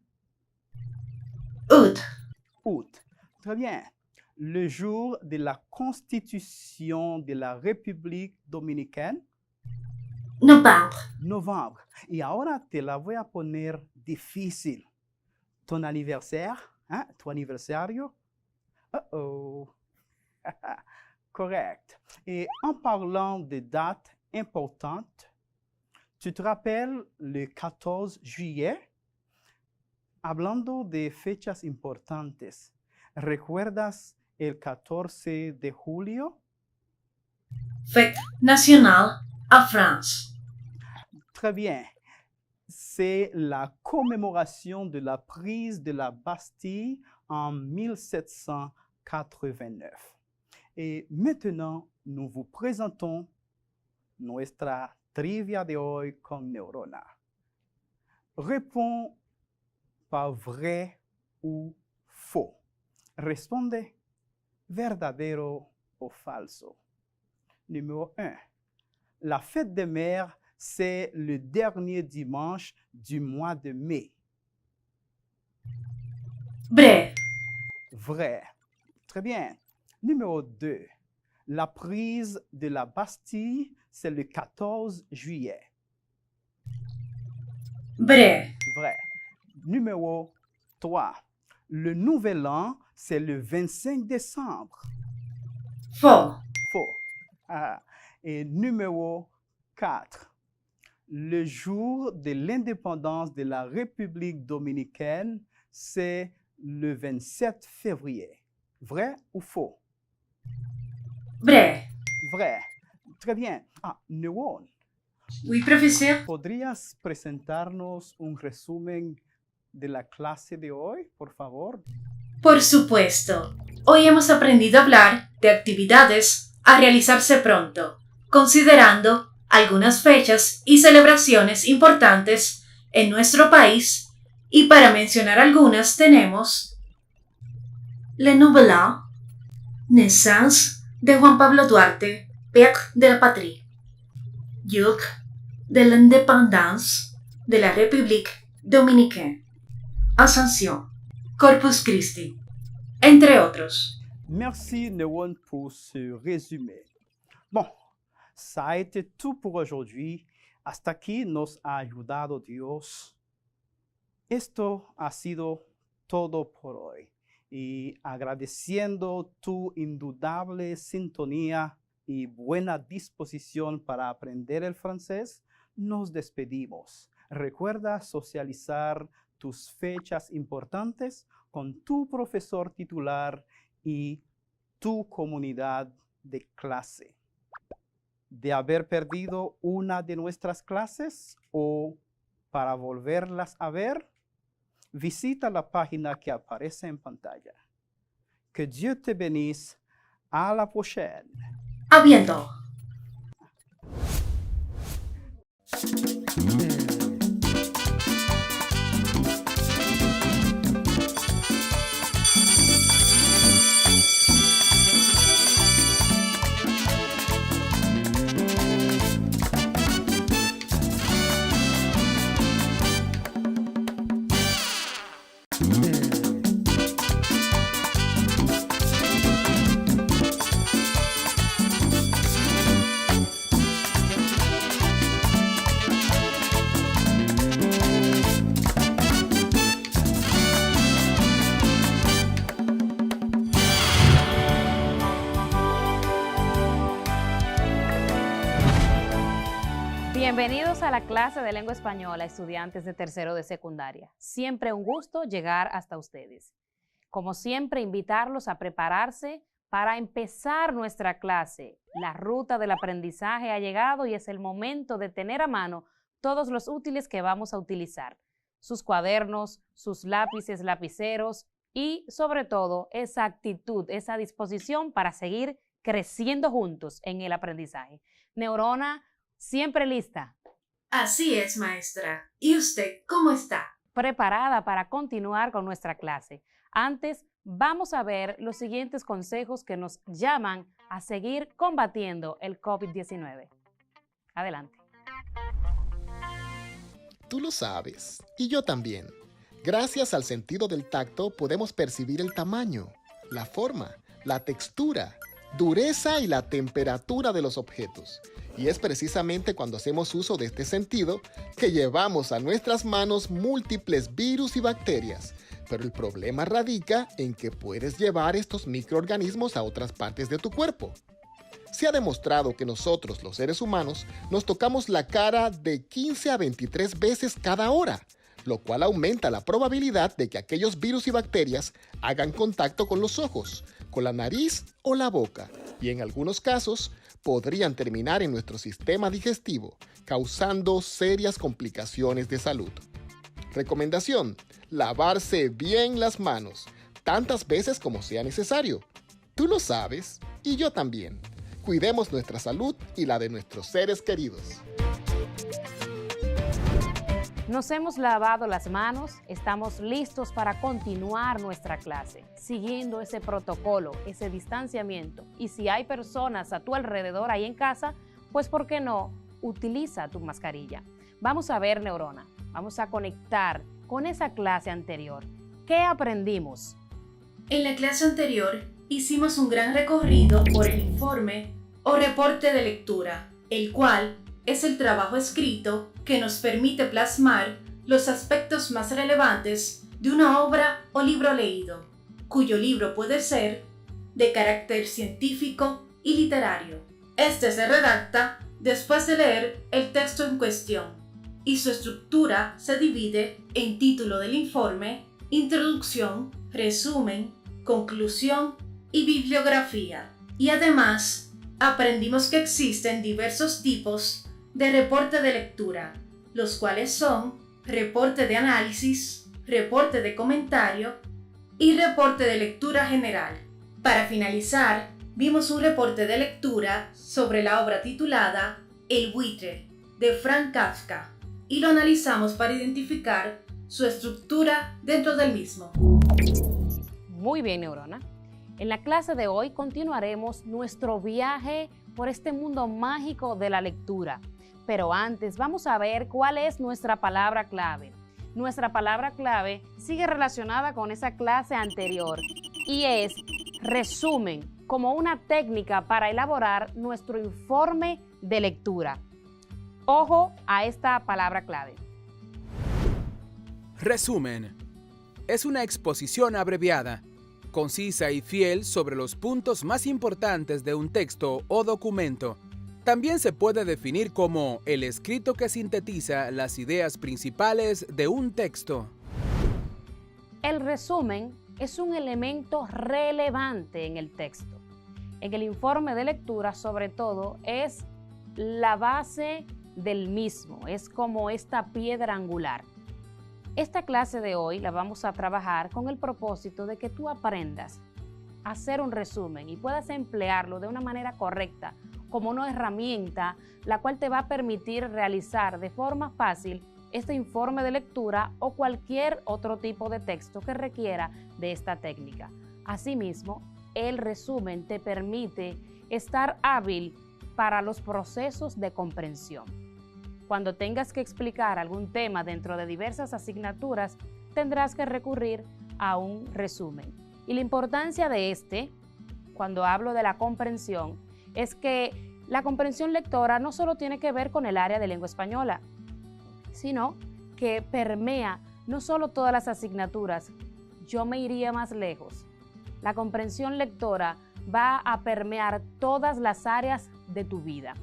août, août. Très bien. Le jour de la constitution de la République dominicaine, novembre, novembre. Y ahora te la voy a poner difícil. Ton anniversaire, hein? Tu aniversario? Uh-oh. Correct. Et en parlant de dates importantes, tu te rappelles le 14 juillet? Hablando de fechas importantes, ¿recuerdas el 14 de julio? fête nationale à France. Très bien. C'est la commémoration de la prise de la Bastille en 1789. Et maintenant, nous vous présentons nuestra trivia de hoy con Neurona. Réponds par vrai ou faux. Responde verdadero o falso. Numéro 1. La fête des mères, c'est le dernier dimanche du mois de mai. Vrai, Vrai. Très bien. Numéro 2. La prise de la Bastille, c'est le 14 juillet. vrai, Vrai. Numéro 3. Le nouvel an, c'est le 25 décembre. faux, Faux. Ah. Et numéro 4. Le jour de l'indépendance de la République dominicaine, c'est le 27 février. Vrai ou faux? vrai. Vrai. Très bien. Ah, Neuron, Oui, professeur. ¿podrías presentarnos un resumen de la clase de hoy, por favor? Por supuesto. Hoy hemos aprendido a hablar de actividades a realizarse pronto, considerando algunas fechas y celebraciones importantes en nuestro país, y para mencionar algunas tenemos Le Nouvel An, Naissance, de Juan Pablo Duarte, Père de la Patrie, Jour de l'Indépendance de la République Dominicaine, Ascension, Corpus Christi, entre otros. Merci Néron pour ce résumé. Bon, ça a été tout pour aujourd'hui. Hasta aquí nos ha ayudado Dios. Esto ha sido todo por hoy. Y agradeciendo tu indudable sintonía y buena disposición para aprender el francés, nos despedimos. Recuerda socializar tus fechas importantes con tu profesor titular y tu comunidad de clase. De haber perdido una de nuestras clases o para volverlas a ver, visita la página que aparece en pantalla. Que Dieu te bénisse. À la prochaine. A bientôt. Bienvenidos a la clase de lengua española, estudiantes de tercero de secundaria. Siempre un gusto llegar hasta ustedes. Como siempre, invitarlos a prepararse para empezar nuestra clase. La ruta del aprendizaje ha llegado y es el momento de tener a mano todos los útiles que vamos a utilizar. Sus cuadernos, sus lápices, lapiceros y, sobre todo, esa actitud, esa disposición para seguir creciendo juntos en el aprendizaje. Neurona, siempre lista. Así es, maestra. ¿Y usted cómo está? Preparada para continuar con nuestra clase. Antes, vamos a ver los siguientes consejos que nos llaman a seguir combatiendo el COVID-19. Adelante. Tú lo sabes, y yo también. Gracias al sentido del tacto podemos percibir el tamaño, la forma, la textura, dureza y la temperatura de los objetos. Y es precisamente cuando hacemos uso de este sentido que llevamos a nuestras manos múltiples virus y bacterias. Pero el problema radica en que puedes llevar estos microorganismos a otras partes de tu cuerpo. Se ha demostrado que nosotros, los seres humanos, nos tocamos la cara de 15 a 23 veces cada hora, lo cual aumenta la probabilidad de que aquellos virus y bacterias hagan contacto con los ojos, con la nariz o la boca, y en algunos casos podrían terminar en nuestro sistema digestivo, causando serias complicaciones de salud. Recomendación: lavarse bien las manos, tantas veces como sea necesario. Tú lo sabes, y yo también. Cuidemos nuestra salud y la de nuestros seres queridos. Nos hemos lavado las manos, estamos listos para continuar nuestra clase, siguiendo ese protocolo, ese distanciamiento. Y si hay personas a tu alrededor ahí en casa, pues ¿por qué no? Utiliza tu mascarilla. Vamos a ver, Neurona, vamos a conectar con esa clase anterior. ¿Qué aprendimos? En la clase anterior hicimos un gran recorrido por el informe o reporte de lectura, el cual es el trabajo escrito que nos permite plasmar los aspectos más relevantes de una obra o libro leído, cuyo libro puede ser de carácter científico y literario. Este se redacta después de leer el texto en cuestión y su estructura se divide en título del informe, introducción, resumen, conclusión y bibliografía. Y además, aprendimos que existen diversos tipos de reporte de lectura, los cuales son reporte de análisis, reporte de comentario y reporte de lectura general. Para finalizar, vimos un reporte de lectura sobre la obra titulada El buitre, de Franz Kafka, y lo analizamos para identificar su estructura dentro del mismo. Muy bien, Neurona. En la clase de hoy continuaremos nuestro viaje por este mundo mágico de la lectura. Pero antes vamos a ver cuál es nuestra palabra clave. Nuestra palabra clave sigue relacionada con esa clase anterior y es resumen, como una técnica para elaborar nuestro informe de lectura. Ojo a esta palabra clave. Resumen. Es una exposición abreviada, concisa y fiel sobre los puntos más importantes de un texto o documento. También se puede definir como el escrito que sintetiza las ideas principales de un texto. El resumen es un elemento relevante en el texto. En el informe de lectura, sobre todo, es la base del mismo, es como esta piedra angular. Esta clase de hoy la vamos a trabajar con el propósito de que tú aprendas a hacer un resumen y puedas emplearlo de una manera correcta, como una herramienta la cual te va a permitir realizar de forma fácil este informe de lectura o cualquier otro tipo de texto que requiera de esta técnica. Asimismo, el resumen te permite estar hábil para los procesos de comprensión. Cuando tengas que explicar algún tema dentro de diversas asignaturas, tendrás que recurrir a un resumen. Y la importancia de cuando hablo de la comprensión, es que la comprensión lectora no solo tiene que ver con el área de lengua española, sino que permea no solo todas las asignaturas. Yo me iría más lejos. La comprensión lectora va a permear todas las áreas de tu vida.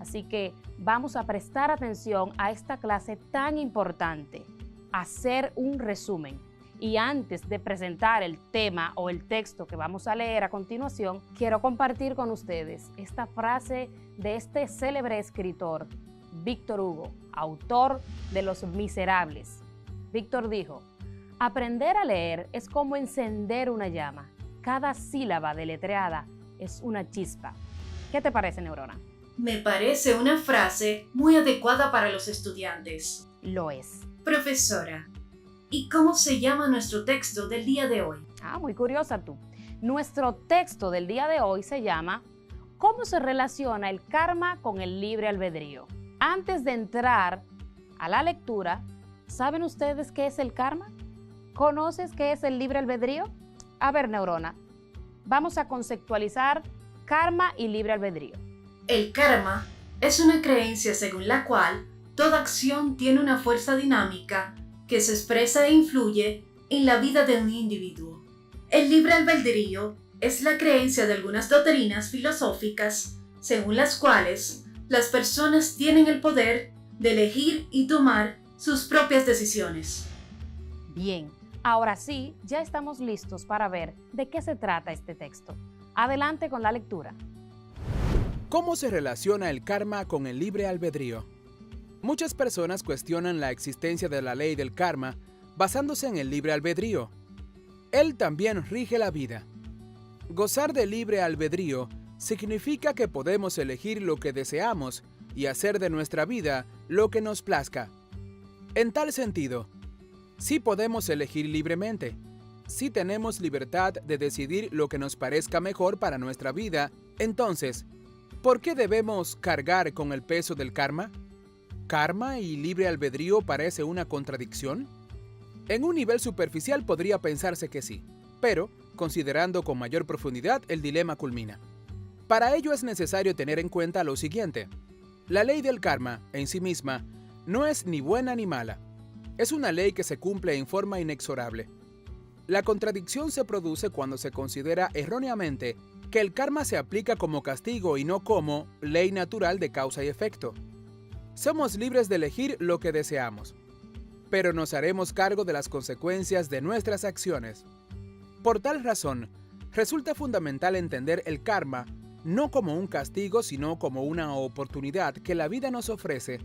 Así que vamos a prestar atención a esta clase tan importante, hacer un resumen. Y antes de presentar el tema o el texto que vamos a leer a continuación, quiero compartir con ustedes esta frase de este célebre escritor, Víctor Hugo, autor de Los Miserables. Víctor dijo: aprender a leer es como encender una llama. Cada sílaba deletreada es una chispa. ¿Qué te parece, Neurona? Me parece una frase muy adecuada para los estudiantes. Lo es. Profesora, ¿y cómo se llama nuestro texto del día de hoy? Muy curiosa tú. Nuestro texto del día de hoy se llama ¿Cómo se relaciona el karma con el libre albedrío? Antes de entrar a la lectura, ¿saben ustedes qué es el karma? ¿Conoces qué es el libre albedrío? A ver, Neurona, vamos a conceptualizar karma y libre albedrío. El karma es una creencia según la cual toda acción tiene una fuerza dinámica que se expresa e influye en la vida de un individuo. El libre albedrío es la creencia de algunas doctrinas filosóficas según las cuales las personas tienen el poder de elegir y tomar sus propias decisiones. Bien, ahora sí, ya estamos listos para ver de qué se trata este texto. Adelante con la lectura. ¿Cómo se relaciona el karma con el libre albedrío? Muchas personas cuestionan la existencia de la ley del karma basándose en el libre albedrío. Él también rige la vida. Gozar de libre albedrío significa que podemos elegir lo que deseamos y hacer de nuestra vida lo que nos plazca. En tal sentido, sí podemos elegir libremente. Sí tenemos libertad de decidir lo que nos parezca mejor para nuestra vida. Entonces, ¿por qué debemos cargar con el peso del karma? ¿Karma y libre albedrío parece una contradicción? En un nivel superficial podría pensarse que sí, pero, considerando con mayor profundidad, el dilema culmina. Para ello es necesario tener en cuenta lo siguiente. La ley del karma, en sí misma, no es ni buena ni mala. Es una ley que se cumple en forma inexorable. La contradicción se produce cuando se considera erróneamente que el karma se aplica como castigo y no como ley natural de causa y efecto. Somos libres de elegir lo que deseamos, pero nos haremos cargo de las consecuencias de nuestras acciones. Por tal razón, resulta fundamental entender el karma no como un castigo, sino como una oportunidad que la vida nos ofrece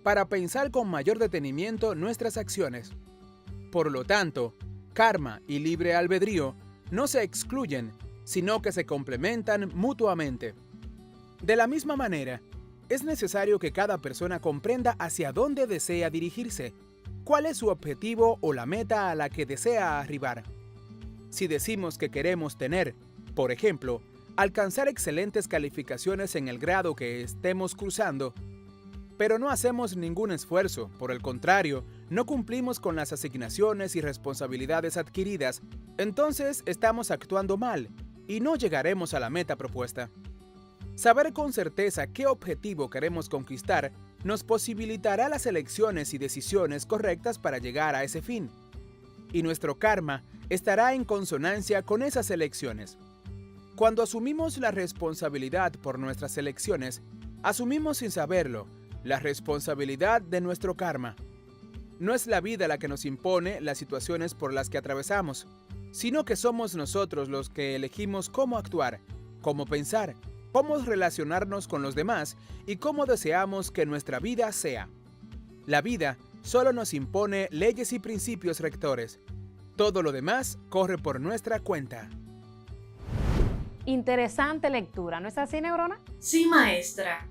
para pensar con mayor detenimiento nuestras acciones. Por lo tanto, karma y libre albedrío no se excluyen, sino que se complementan mutuamente. De la misma manera, es necesario que cada persona comprenda hacia dónde desea dirigirse, cuál es su objetivo o la meta a la que desea arribar. Si decimos que queremos tener, Por ejemplo, alcanzar excelentes calificaciones en el grado que estemos cursando, pero no hacemos ningún esfuerzo, por el contrario, no cumplimos con las asignaciones y responsabilidades adquiridas, entonces estamos actuando mal y no llegaremos a la meta propuesta. Saber con certeza qué objetivo queremos conquistar nos posibilitará las elecciones y decisiones correctas para llegar a ese fin, y nuestro karma estará en consonancia con esas elecciones. Cuando asumimos la responsabilidad por nuestras elecciones, asumimos sin saberlo la responsabilidad de nuestro karma. No es la vida la que nos impone las situaciones por las que atravesamos, sino que somos nosotros los que elegimos cómo actuar, cómo pensar, cómo relacionarnos con los demás y cómo deseamos que nuestra vida sea. La vida solo nos impone leyes y principios rectores. Todo lo demás corre por nuestra cuenta. Interesante lectura, ¿no es así, Neurona? Sí, maestra.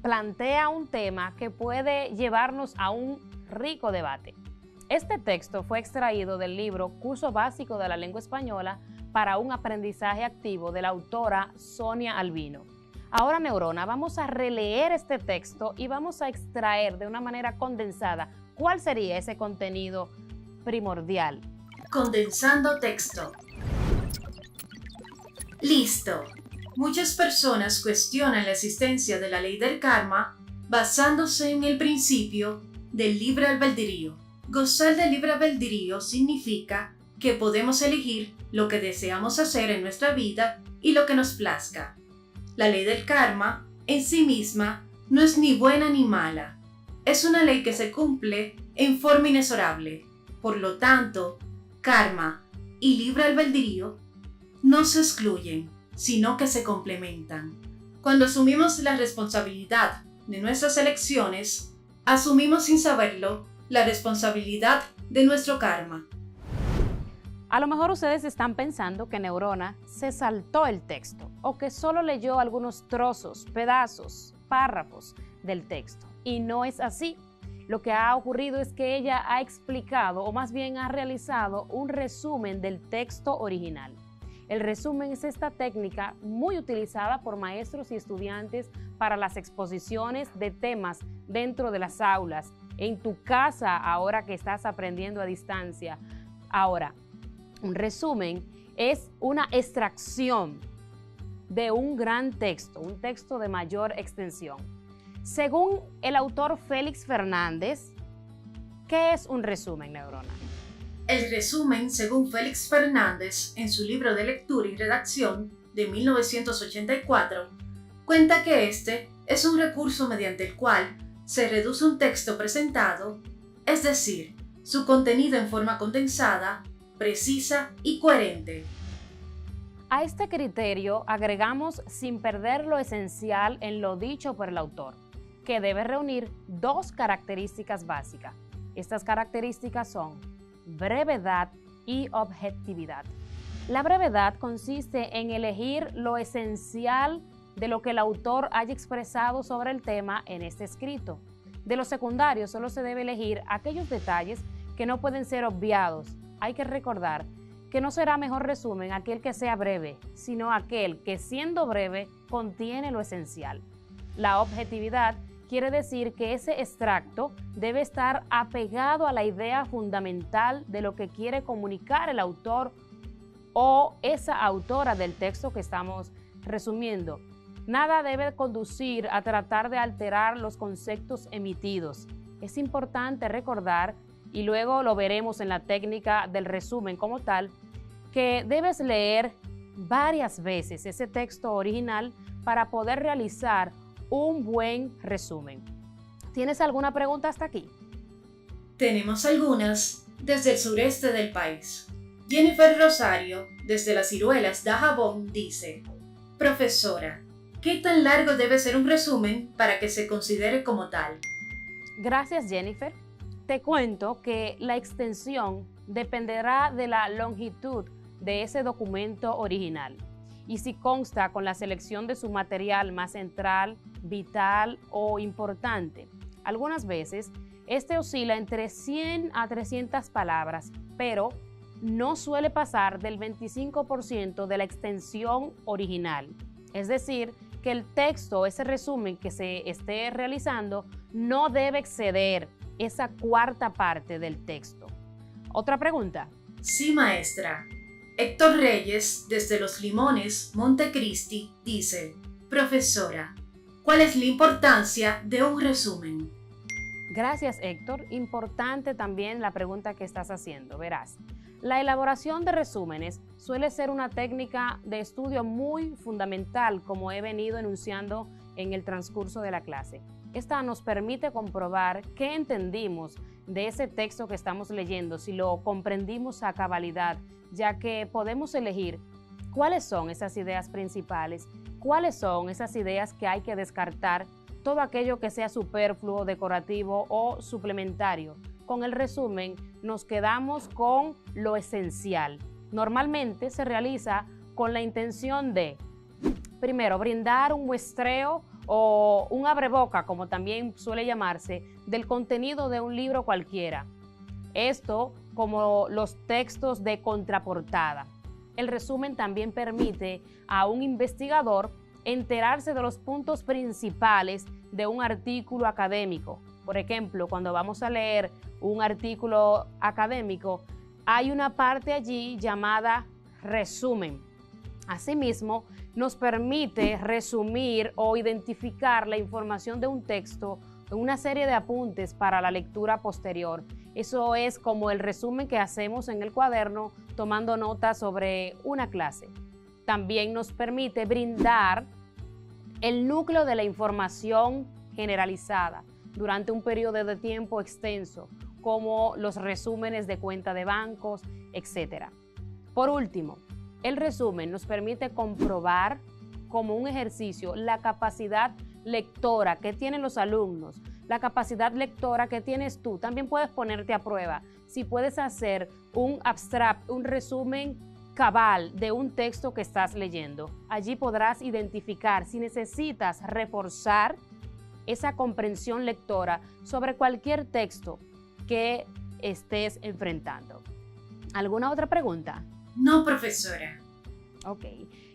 Plantea un tema que puede llevarnos a un rico debate. Este texto fue extraído del libro Curso Básico de la Lengua Española para un aprendizaje activo de la autora Sonia Albino. Ahora, Neurona, vamos a releer este texto y vamos a extraer de una manera condensada cuál sería ese contenido primordial. Condensando texto. Listo. Muchas personas cuestionan la existencia de la ley del karma basándose en el principio del libre albedrío. Gozar del libre albedrío significa que podemos elegir lo que deseamos hacer en nuestra vida y lo que nos plazca. La ley del karma en sí misma no es ni buena ni mala. Es una ley que se cumple en forma inexorable. Por lo tanto, karma y libre albedrío no se excluyen, sino que se complementan. Cuando asumimos la responsabilidad de nuestras elecciones, asumimos sin saberlo la responsabilidad de nuestro karma. A lo mejor ustedes están pensando que Neurona se saltó el texto o que solo leyó algunos trozos, pedazos, párrafos del texto. Y no es así. Lo que ha ocurrido es que ella ha explicado, o más bien ha realizado, un resumen del texto original. El resumen es esta técnica muy utilizada por maestros y estudiantes para las exposiciones de temas dentro de las aulas, en tu casa ahora que estás aprendiendo a distancia. Ahora, un resumen es una extracción de un gran texto, un texto de mayor extensión. Según el autor Félix Fernández, ¿qué es un resumen, Neurona? El resumen, según Félix Fernández, en su libro de lectura y redacción de 1984, cuenta que este es un recurso mediante el cual se reduce un texto presentado, es decir, su contenido en forma condensada, precisa y coherente. A este criterio agregamos sin perder lo esencial en lo dicho por el autor, que debe reunir dos características básicas. Estas características son brevedad y objetividad. La brevedad consiste en elegir lo esencial de lo que el autor haya expresado sobre el tema en este escrito. De los secundarios solo se debe elegir aquellos detalles que no pueden ser obviados. Hay que recordar que no será mejor resumen aquel que sea breve, sino aquel que, siendo breve, contiene lo esencial. La objetividad quiere decir que ese extracto debe estar apegado a la idea fundamental de lo que quiere comunicar el autor o esa autora del texto que estamos resumiendo. Nada debe conducir a tratar de alterar los conceptos emitidos. Es importante recordar, y luego lo veremos en la técnica del resumen como tal, que debes leer varias veces ese texto original para poder realizar un buen resumen. ¿Tienes alguna pregunta hasta aquí? Tenemos algunas desde el sureste del país. Jennifer Rosario, desde Las Ciruelas, Dajabón, dice: Profesora, ¿qué tan largo debe ser un resumen para que se considere como tal? Gracias, Jennifer. Te cuento que la extensión dependerá de la longitud de ese documento original y si consta con la selección de su material más central, vital o importante. Algunas veces este oscila entre 100 a 300 palabras, pero no suele pasar del 25% de la extensión original. Es decir, que el texto, ese resumen que se esté realizando, no debe exceder esa cuarta parte del texto. ¿Otra pregunta? Sí, maestra. Héctor Reyes, desde Los Limones, Montecristi, dice: profesora, ¿cuál es la importancia de un resumen? Gracias, Héctor. Importante también la pregunta que estás haciendo. Verás, la elaboración de resúmenes suele ser una técnica de estudio muy fundamental, como he venido enunciando en el transcurso de la clase. Esta nos permite comprobar qué entendimos de ese texto que estamos leyendo, si lo comprendimos a cabalidad, ya que podemos elegir cuáles son esas ideas principales, cuáles son esas ideas que hay que descartar, todo aquello que sea superfluo, decorativo o suplementario. Con el resumen nos quedamos con lo esencial. Normalmente se realiza con la intención de, primero, brindar un muestreo o un abreboca, como también suele llamarse, del contenido de un libro cualquiera. Esto como los textos de contraportada. El resumen también permite a un investigador enterarse de los puntos principales de un artículo académico. Por ejemplo, cuando vamos a leer un artículo académico, hay una parte allí llamada resumen. Asimismo, nos permite resumir o identificar la información de un texto en una serie de apuntes para la lectura posterior. Eso es como el resumen que hacemos en el cuaderno tomando notas sobre una clase. También nos permite brindar el núcleo de la información generalizada durante un periodo de tiempo extenso, como los resúmenes de cuenta de bancos, etc. Por último, el resumen nos permite comprobar como un ejercicio la capacidad lectora que tienen los alumnos, la capacidad lectora que tienes tú. También puedes ponerte a prueba si puedes hacer un abstract, un resumen cabal de un texto que estás leyendo. Allí podrás identificar si necesitas reforzar esa comprensión lectora sobre cualquier texto que estés enfrentando. ¿Alguna otra pregunta? No, profesora. Ok.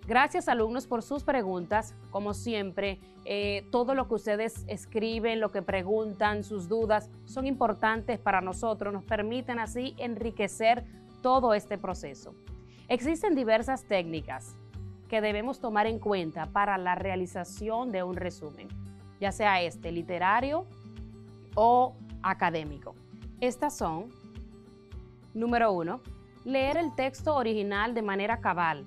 Gracias, alumnos, por sus preguntas. Como siempre, todo lo que ustedes escriben, lo que preguntan, sus dudas, son importantes para nosotros. Nos permiten así enriquecer todo este proceso. Existen diversas técnicas que debemos tomar en cuenta para la realización de un resumen, ya sea literario o académico. Estas son: número 1, leer el texto original de manera cabal.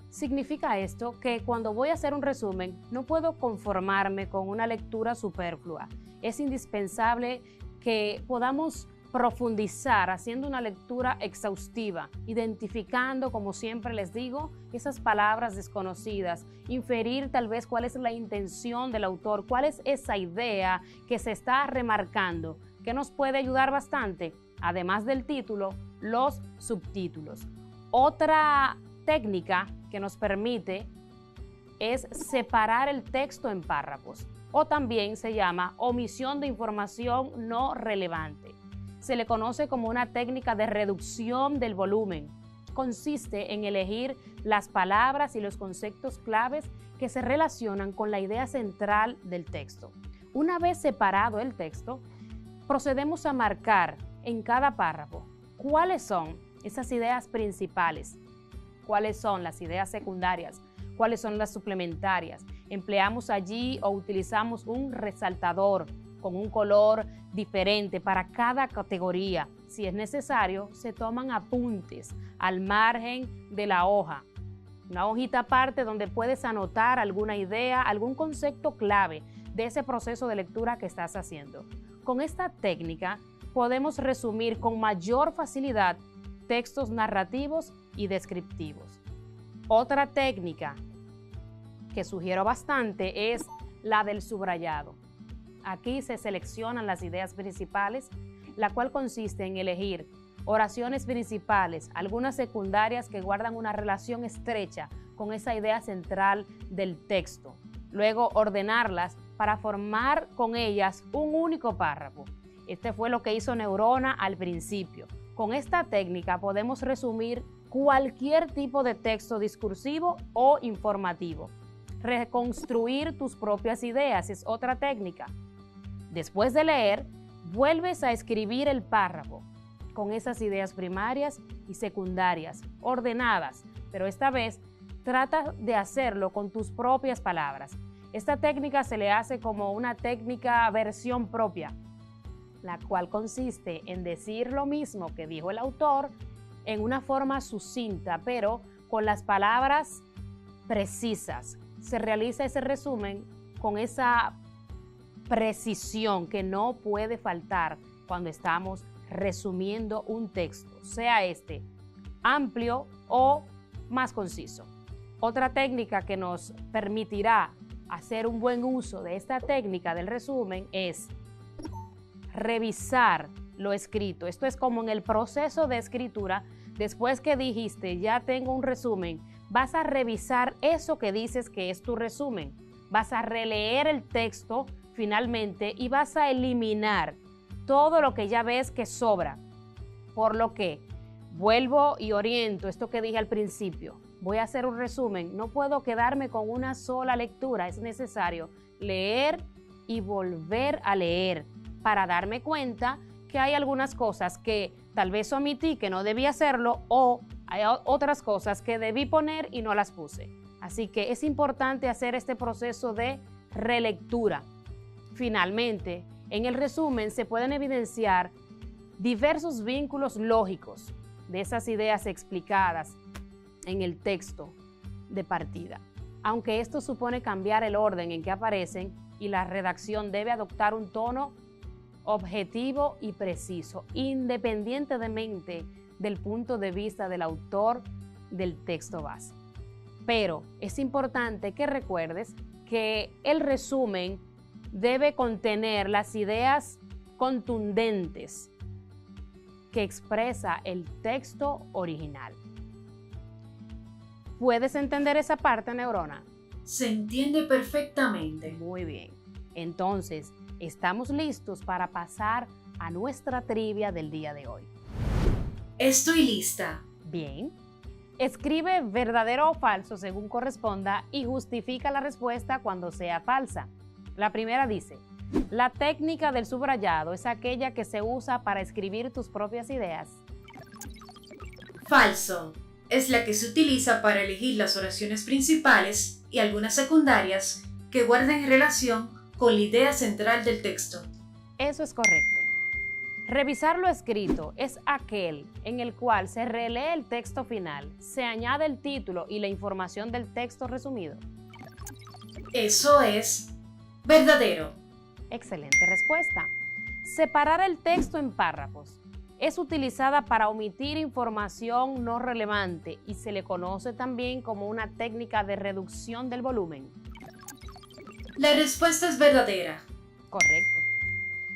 Significa esto que cuando voy a hacer un resumen no puedo conformarme con una lectura superflua. Es indispensable que podamos profundizar haciendo una lectura exhaustiva, identificando, como siempre les digo, esas palabras desconocidas, inferir tal vez cuál es la intención del autor, cuál es esa idea que se está remarcando, que nos puede ayudar bastante, además del título, los subtítulos. Otra técnica que nos permite es separar el texto en párrafos, o también se llama omisión de información no relevante. Se le conoce como una técnica de reducción del volumen. Consiste en elegir las palabras y los conceptos claves que se relacionan con la idea central del texto. Una vez separado el texto, procedemos a marcar en cada párrafo cuáles son esas ideas principales, cuáles son las ideas secundarias, cuáles son las suplementarias. Empleamos allí o utilizamos un resaltador con un color diferente para cada categoría. Si es necesario, se toman apuntes al margen de la hoja. Una hojita aparte donde puedes anotar alguna idea, algún concepto clave de ese proceso de lectura que estás haciendo. Con esta técnica podemos resumir con mayor facilidad textos narrativos y descriptivos. Otra técnica que sugiero bastante es la del subrayado. Aquí se seleccionan las ideas principales, la cual consiste en elegir oraciones principales, algunas secundarias que guardan una relación estrecha con esa idea central del texto. Luego ordenarlas para formar con ellas un único párrafo. Este fue lo que hizo Neurona al principio. Con esta técnica podemos resumir cualquier tipo de texto discursivo o informativo. Reconstruir tus propias ideas es otra técnica. Después de leer, vuelves a escribir el párrafo con esas ideas primarias y secundarias, ordenadas, pero esta vez trata de hacerlo con tus propias palabras. Esta técnica se le hace como una técnica versión propia, la cual consiste en decir lo mismo que dijo el autor en una forma sucinta, pero con las palabras precisas. Se realiza ese resumen con esa precisión que no puede faltar cuando estamos resumiendo un texto, sea este amplio o más conciso. Otra técnica que nos permitirá hacer un buen uso de esta técnica del resumen es revisar lo escrito. Esto es como en el proceso de escritura, después que dijiste, ya tengo un resumen, vas a revisar eso que dices que es tu resumen. Vas a releer el texto finalmente y vas a eliminar todo lo que ya ves que sobra. Por lo que vuelvo y oriento esto que dije al principio. Voy a hacer un resumen. No puedo quedarme con una sola lectura. Es necesario leer y volver a leer para darme cuenta que hay algunas cosas que tal vez omití, que no debí hacerlo, o hay otras cosas que debí poner y no las puse. Así que es importante hacer este proceso de relectura. Finalmente, en el resumen se pueden evidenciar diversos vínculos lógicos de esas ideas explicadas en el texto de partida. Aunque esto supone cambiar el orden en que aparecen y la redacción debe adoptar un tono objetivo y preciso, independientemente del punto de vista del autor del texto base. Pero es importante que recuerdes que el resumen debe contener las ideas contundentes que expresa el texto original. ¿Puedes entender esa parte, Neurona? Se entiende perfectamente. Muy bien. Entonces, estamos listos para pasar a nuestra trivia del día de hoy. Estoy lista. Bien. Escribe verdadero o falso según corresponda y justifica la respuesta cuando sea falsa. La primera dice: la técnica del subrayado es aquella que se usa para escribir tus propias ideas. Falso. Es la que se utiliza para elegir las oraciones principales y algunas secundarias que guarden relación con la idea central del texto. Eso es correcto. Revisar lo escrito es aquel en el cual se relee el texto final, se añade el título y la información del texto resumido. Eso es verdadero. Excelente respuesta. Separar el texto en párrafos es utilizada para omitir información no relevante y se le conoce también como una técnica de reducción del volumen. La respuesta es verdadera. Correcto.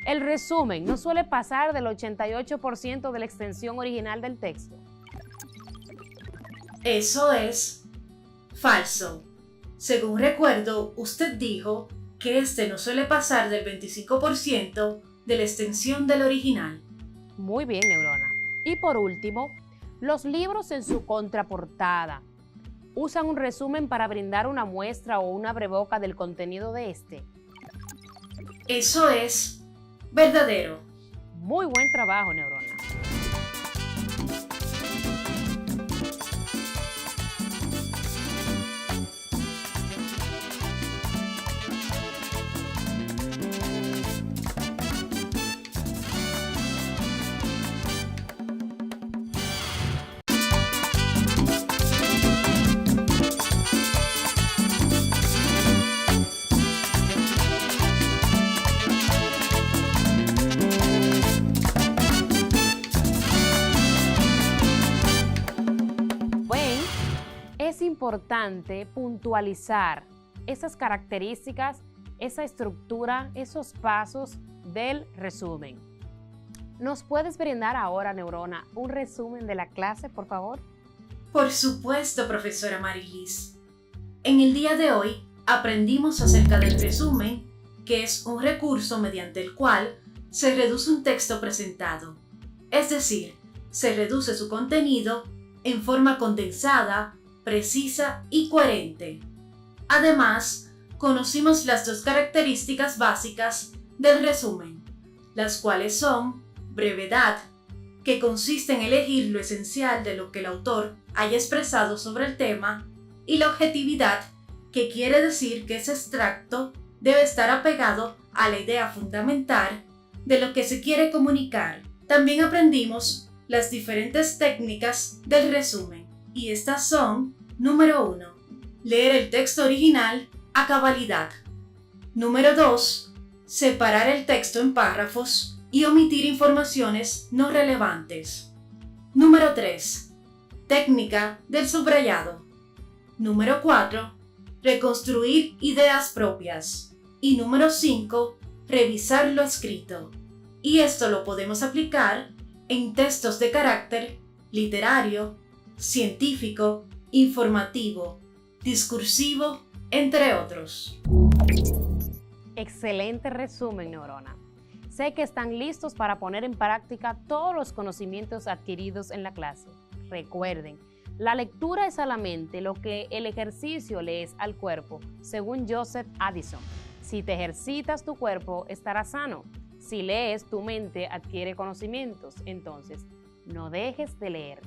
El resumen no suele pasar del 88% de la extensión original del texto. Eso es falso. Según recuerdo, usted dijo que este no suele pasar del 25% de la extensión del original. Muy bien, Neurona. Y por último, los libros en su contraportada usan un resumen para brindar una muestra o una abreboca del contenido de este. Eso es verdadero. Muy buen trabajo, Neurona. Es importante puntualizar esas características, esa estructura, esos pasos del resumen. ¿Nos puedes brindar ahora, Neurona, un resumen de la clase, por favor? Por supuesto, profesora Marilis. En el día de hoy aprendimos acerca del resumen, que es un recurso mediante el cual se reduce un texto presentado. Es decir, se reduce su contenido en forma condensada, precisa y coherente. Además, conocimos las dos características básicas del resumen, las cuales son brevedad, que consiste en elegir lo esencial de lo que el autor haya expresado sobre el tema, y la objetividad, que quiere decir que ese extracto debe estar apegado a la idea fundamental de lo que se quiere comunicar. También aprendimos las diferentes técnicas del resumen, y estas son: número 1, leer el texto original a cabalidad. Número 2, separar el texto en párrafos y omitir informaciones no relevantes. Número 3, técnica del subrayado. Número 4, reconstruir ideas propias. Y número 5, revisar lo escrito. Y esto lo podemos aplicar en textos de carácter literario, científico, informativo, discursivo, entre otros. Excelente resumen, neurona. Sé que están listos para poner en práctica todos los conocimientos adquiridos en la clase. Recuerden, la lectura es a la mente lo que el ejercicio le es al cuerpo, según Joseph Addison. Si te ejercitas, tu cuerpo estará sano. Si lees, tu mente adquiere conocimientos. Entonces, no dejes de leer.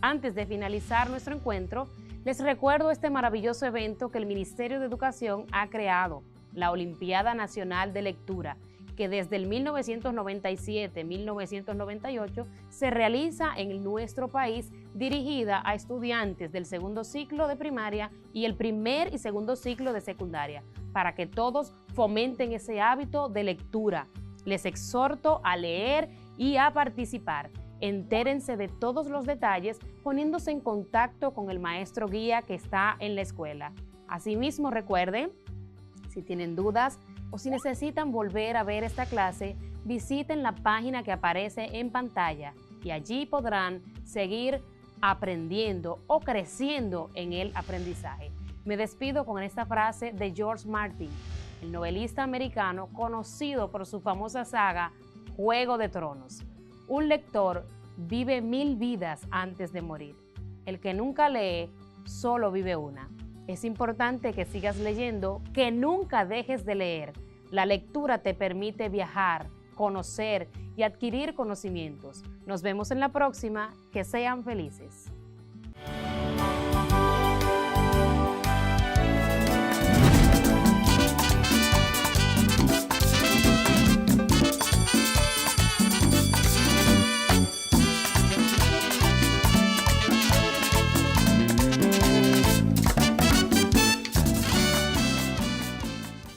Antes de finalizar nuestro encuentro, les recuerdo este maravilloso evento que el Ministerio de Educación ha creado, la Olimpiada Nacional de Lectura, que desde el 1997-1998 se realiza en nuestro país, dirigida a estudiantes del segundo ciclo de primaria y el primer y segundo ciclo de secundaria, para que todos fomenten ese hábito de lectura. Les exhorto a leer y a participar. Entérense de todos los detalles poniéndose en contacto con el maestro guía que está en la escuela. Asimismo, recuerden, si tienen dudas o si necesitan volver a ver esta clase, visiten la página que aparece en pantalla y allí podrán seguir aprendiendo o creciendo en el aprendizaje. Me despido con esta frase de George Martin, el novelista americano conocido por su famosa saga Juego de Tronos. Un lector vive 1000 vidas antes de morir. El que nunca lee, solo vive una. Es importante que sigas leyendo, que nunca dejes de leer. La lectura te permite viajar, conocer y adquirir conocimientos. Nos vemos en la próxima. Que sean felices.